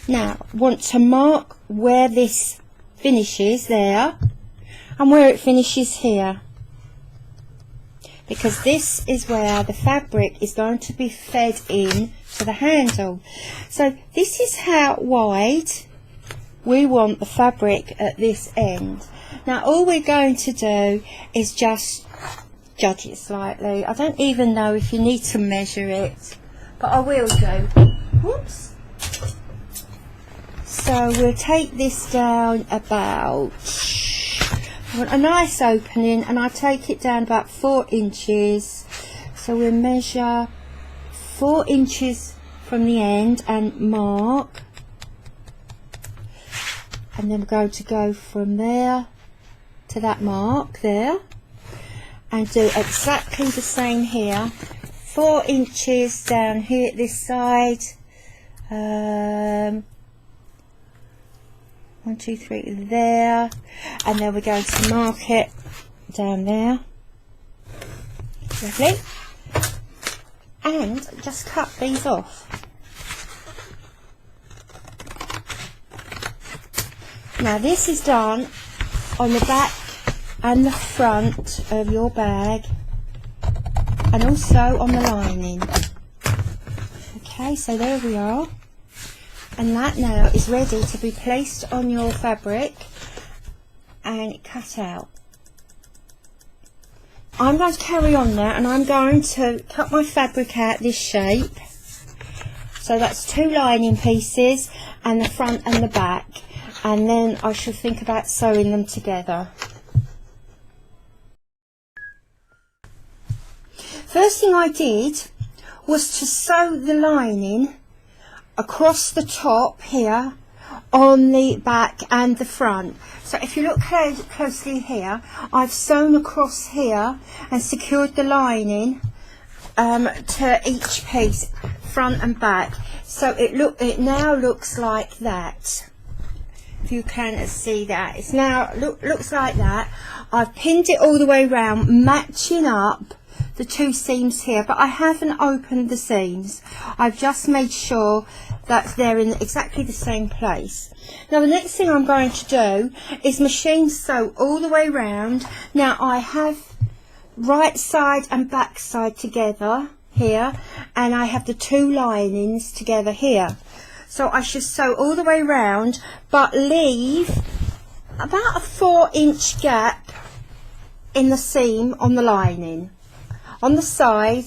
Now I want to mark where this finishes there and where it finishes here. because this is where the fabric is going to be fed in to the handle. So this is how wide we want the fabric at this end. Now all we're going to do is just judge it slightly. I don't even know if you need to measure it, but I will do. Whoops. So we'll take this down about, I want a nice opening, and I take it down about 4 inches. So we'll measure 4 inches from the end and mark, and then we're going to go from there to that mark there and do exactly the same here. 4 inches down here at this side, 1, 2, 3 there, and then we're going to mark it down there. Lovely. And just cut these off. Now this is done on the back and the front of your bag, and also on the lining. Okay, so there we are. And that now is ready to be placed on your fabric and cut out. I'm going to carry on now, and I'm going to cut my fabric out this shape. So that's 2 lining pieces, and the front and the back, and then I shall think about sewing them together. First thing I did was to sew the lining across the top here on the back and the front. So if you look closely here, I've sewn across here and secured the lining to each piece, front and back. So it now looks like that. If you can see that, it's now looks like that. I've pinned it all the way around, matching up the 2 seams here, but I haven't opened the seams. I've just made sure that they're in exactly the same place. Now the next thing I'm going to do is machine sew all the way around. Now I have right side and back side together here, and I have the 2 linings together here. So I should sew all the way around, but leave about a 4-inch gap in the seam on the lining. On the side,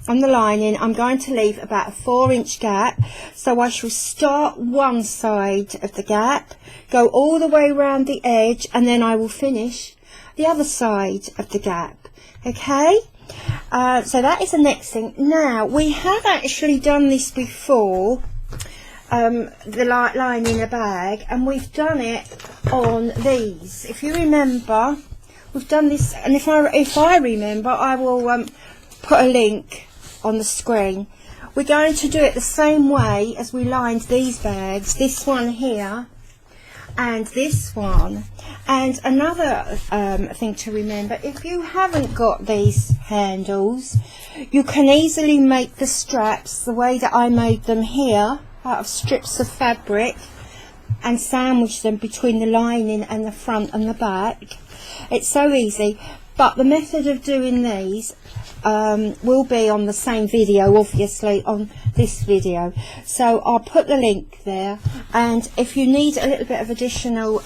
on the lining, I'm going to leave about a 4-inch gap. So I shall start one side of the gap, go all the way around the edge, and then I will finish the other side of the gap. Okay? So that is the next thing. Now, we have actually done this before, the line in a bag, and we've done it on these. If you remember, we've done this, and if I remember, I will put a link on the screen. We're going to do it the same way as we lined these bags, this one here and this one. And another thing to remember, if you haven't got these handles, you can easily make the straps the way that I made them here, out of strips of fabric, and sandwich them between the lining and the front and the back. It's so easy. But the method of doing these will be on the same video, obviously, on this video. So I'll put the link there, and if you need a little bit of additional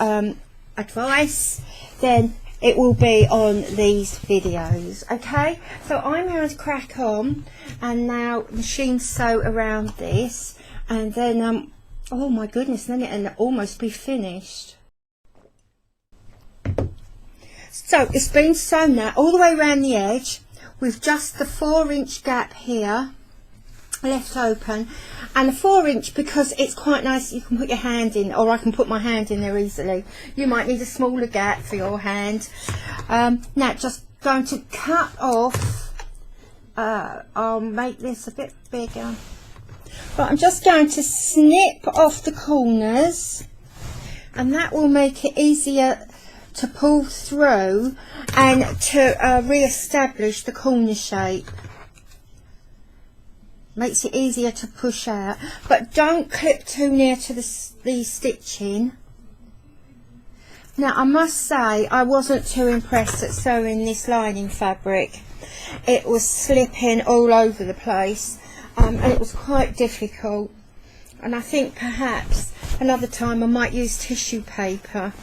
advice, then it will be on these videos. Okay, so I'm going to crack on and now machine sew around this, and then oh my goodness, then it'll almost be finished. So it's been sewn now all the way around the edge with just the 4-inch gap here left open, and a 4-inch because it's quite nice. You can put your hand in, or I can put my hand in there easily. You might need a smaller gap for your hand. Now just going to cut off, I'll make this a bit bigger, but I'm just going to snip off the corners, and that will make it easier to pull through and to re-establish the corner shape. Makes it easier to push out, but don't clip too near to the stitching, Now I must say I wasn't too impressed at sewing this lining fabric. It was slipping all over the place, and it was quite difficult, and I think perhaps another time I might use tissue paper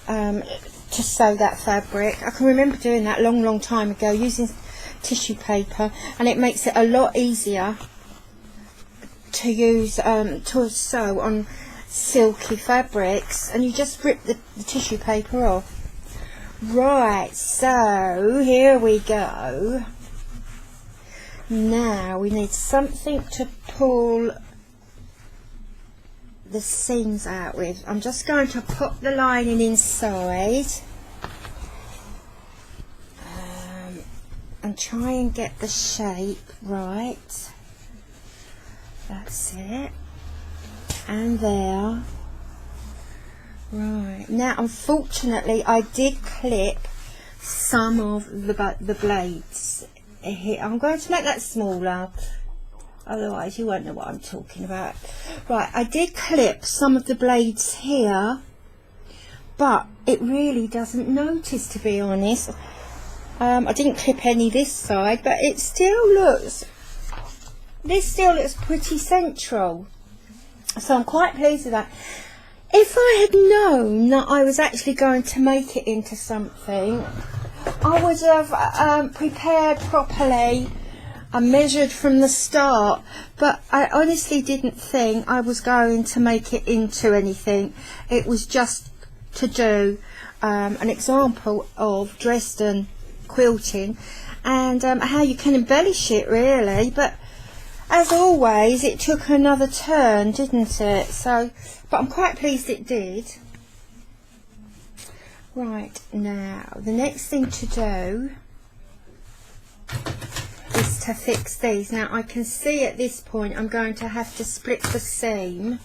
to sew that fabric. I can remember doing that long time ago, using tissue paper, and it makes it a lot easier to use to sew on silky fabrics, and you just rip the tissue paper off. Right, so here we go. Now we need something to pull the seams out with. I'm just going to put the lining inside and try and get the shape right. That's it. And there. Right, now unfortunately I did clip some of the blades here. I'm going to make that smaller, otherwise you won't know what I'm talking about. Right, I did clip some of the blades here, but it really doesn't notice, to be honest. I didn't clip any this side, but it still looks, this still looks pretty central, so I'm quite pleased with that. If I had known that I was actually going to make it into something, I would have prepared properly and measured from the start, but I honestly didn't think I was going to make it into anything. It was just to do an example of Dresden quilting and how you can embellish it, really. But as always, it took another turn, didn't it? So, but I'm quite pleased it did. Right, now the next thing to do is to fix these. Now I can see at this point I'm going to have to split the seam.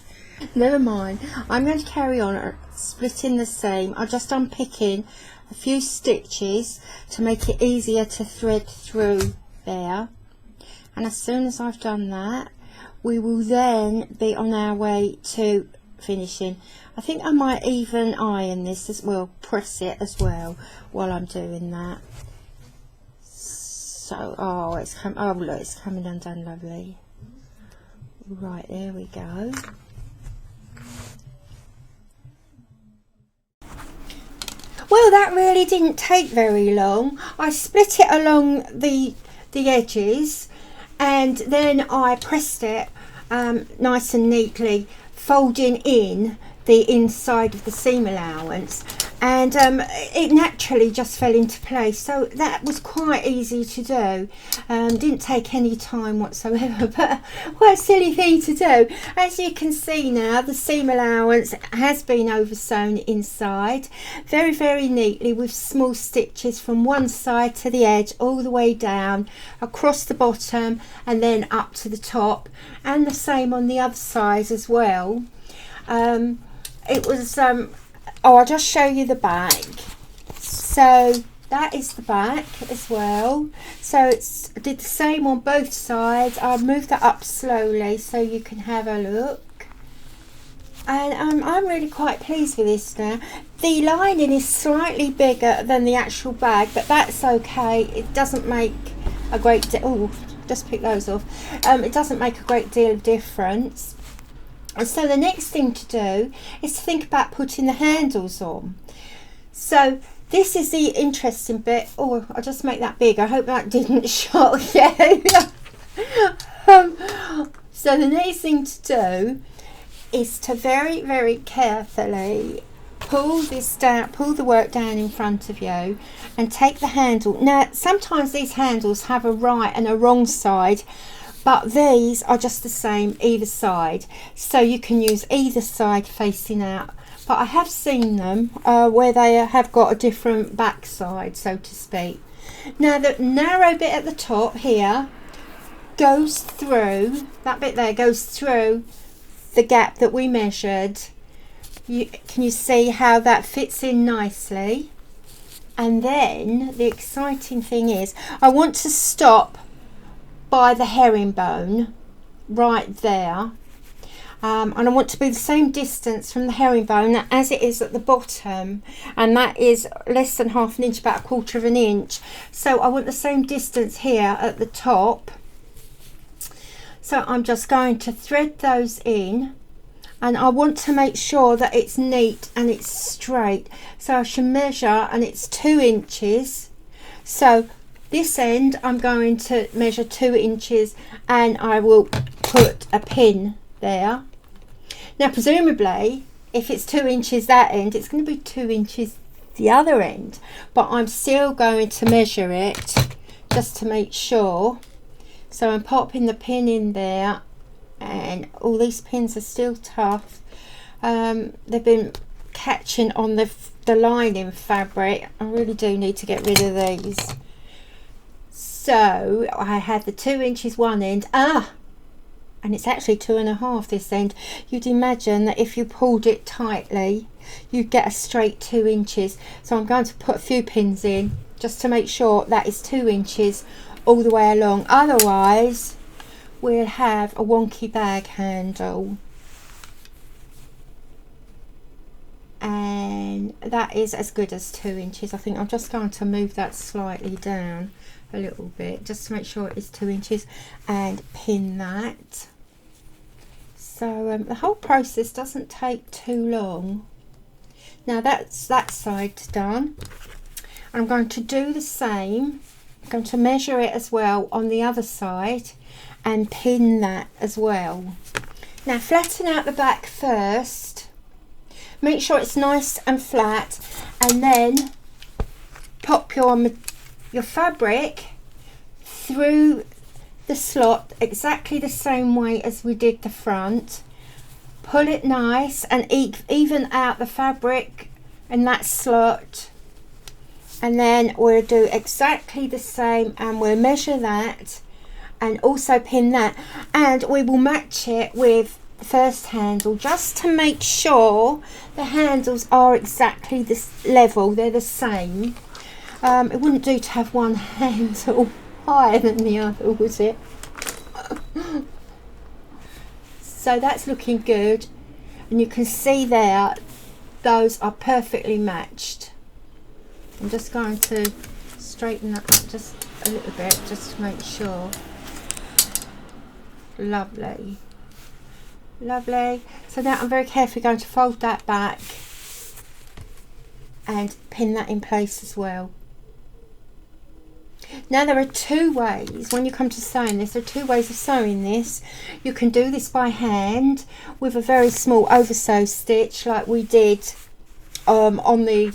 Never mind, I'm going to carry on splitting the seam. I'm just unpicking a few stitches to make it easier to thread through there. And as soon as I've done that, we will then be on our way to finishing. I think I might even iron this as well, press it as well while I'm doing that. So, oh, it's look, it's coming undone lovely. Right, there we go. Well, that really didn't take very long. I split it along the edges, and then I pressed it nice and neatly, folding in the inside of the seam allowance, and it naturally just fell into place. So that was quite easy to do. Didn't take any time whatsoever, but what a silly thing to do. As you can see now, the seam allowance has been oversewn inside very, very neatly with small stitches from one side to the edge all the way down across the bottom and then up to the top, and the same on the other side as well. It was I'll just show you the back. So that is the back as well. So I did the same on both sides. I'll move that up slowly so you can have a look. And I'm really quite pleased with this now. The lining is slightly bigger than the actual bag, but that's okay. It doesn't make a great deal. Oh, just pick those off. It doesn't make a great deal of difference. And so the next thing to do is to think about putting the handles on. So this is the interesting bit. Oh, I'll just make that big. I hope that didn't shock you. So the next thing to do is to very, very carefully pull this down, pull the work down in front of you, and take the handle. Now, sometimes these handles have a right and a wrong side, but these are just the same either side, so you can use either side facing out. But I have seen them where they have got a different back side, so to speak. Now the narrow bit at the top here goes through, that bit there goes through the gap that we measured. Can you see how that fits in nicely? And then the exciting thing is I want to stop by the herringbone right there, and I want to be the same distance from the herringbone as it is at the bottom, and that is less than half an inch, about 1/4 of an inch. So I want the same distance here at the top. So I'm just going to thread those in, and I want to make sure that it's neat and it's straight. So I should measure, and it's 2 inches. So this end I'm going to measure 2 inches, and I will put a pin there. Now presumably if it's 2 inches that end, it's going to be 2 inches the other end, but I'm still going to measure it just to make sure. So I'm popping the pin in there, and all these pins are still tough. They've been catching on the lining fabric. I really do need to get rid of these. So I had the 2 inches one end, and it's actually 2.5 this end. You'd imagine that if you pulled it tightly you'd get a straight 2 inches. So I'm going to put a few pins in just to make sure that is 2 inches all the way along, otherwise we'll have a wonky bag handle, and that is as good as 2 inches. I think I'm just going to move that slightly down a little bit just to make sure it is 2 inches, and pin that. So the whole process doesn't take too long. Now that's that side done. I'm going to do the same. I'm going to measure it as well on the other side and pin that as well. Now flatten out the back first, make sure it's nice and flat, and then pop your fabric through the slot exactly the same way as we did the front. Pull it nice and even out the fabric in that slot, and then we'll do exactly the same, and we'll measure that and also pin that, and we will match it with the first handle just to make sure the handles are exactly this level, they're the same. It wouldn't do to have one handle higher than the other, would it? So that's looking good, and you can see there those are perfectly matched. I'm just going to straighten that up just a little bit just to make sure. Lovely, lovely. So now I'm very carefully going to fold that back and pin that in place as well. Now there are 2 ways when you come to sewing this. There are 2 ways of sewing this. You can do this by hand with a very small oversew stitch like we did on the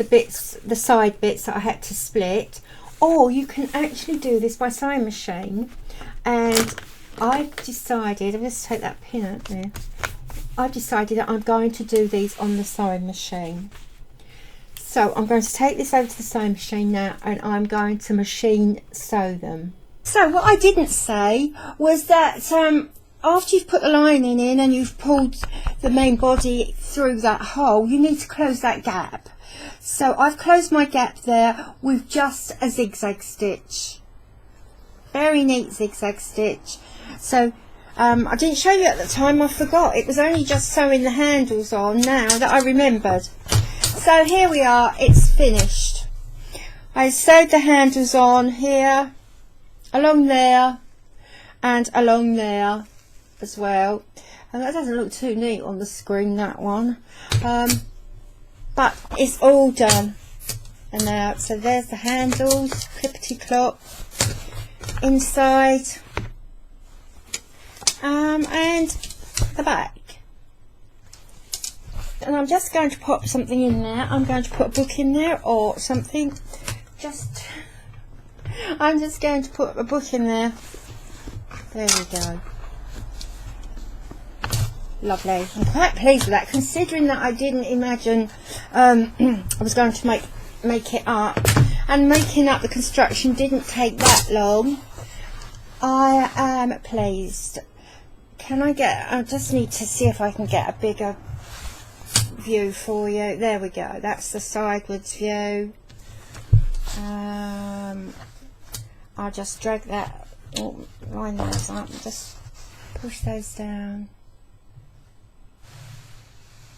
bits, the side bits that I had to split, or you can actually do this by sewing machine. And I've decided, I'm just take that pin out there, I've decided that I'm going to do these on the sewing machine. So I'm going to take this over to the sewing machine now, and I'm going to machine sew them. So what I didn't say was that after you've put the lining in and you've pulled the main body through that hole, you need to close that gap. So I've closed my gap there with just a zigzag stitch. Very neat zigzag stitch. So I didn't show you at the time, I forgot. It was only just sewing the handles on now that I remembered. So here we are, it's finished. I sewed the handles on here, along there, and along there as well. And that doesn't look too neat on the screen, that one. But it's all done. And now, so there's the handles, clippity clop, inside, and the back. And I'm just going to put something in there. I'm going to put a book in there or something. I'm just going to put a book in there. There we go. Lovely. I'm quite pleased with that, considering that I didn't imagine I was going to make it up, and making up the construction didn't take that long. I am pleased. I just need to see if I can get a bigger view for you. There we go, that's the sidewards view. I'll just drag that, line those up, just push those down.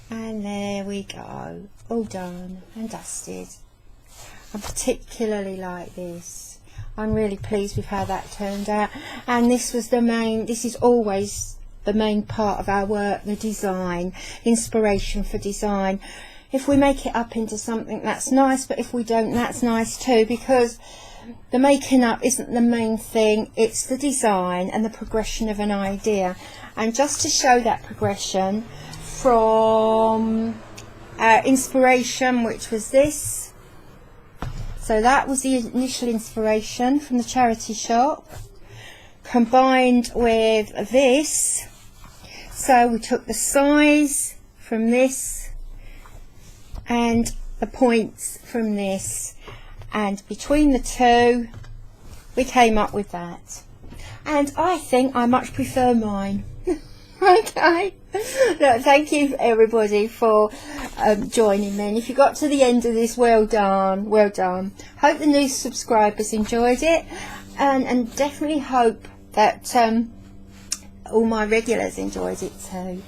And there we go, all done and dusted. I particularly like this. I'm really pleased with how that turned out. And this is always the main part of our work, the design, inspiration for design. If we make it up into something, that's nice, but if we don't, that's nice too, because the making up isn't the main thing, it's the design and the progression of an idea. And just to show that progression from our inspiration, which was this, so that was the initial inspiration from the charity shop, combined with this. So we took the size from this and the points from this, and between the two we came up with that. And I think I much prefer mine. Okay. Look, thank you everybody for joining me, and if you got to the end of this, well done, well done. Hope the new subscribers enjoyed it, and definitely hope that all my regulars enjoyed it too.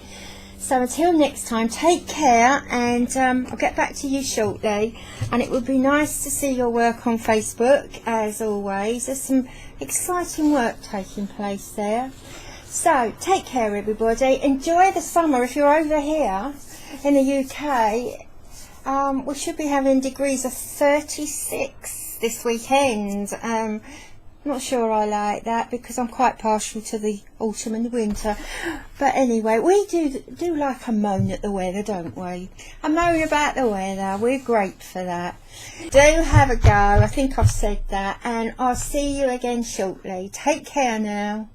So until next time, take care, and I'll get back to you shortly. And it would be nice to see your work on Facebook, as always. There's some exciting work taking place there. So take care everybody, enjoy the summer. If you're over here in the UK, we should be having degrees of 36 this weekend. Not sure I like that, because I'm quite partial to the autumn and the winter. But anyway, we do like a moan at the weather, don't we? A moan about the weather, we're great for that. Do have a go, I think I've said that, and I'll see you again shortly. Take care now.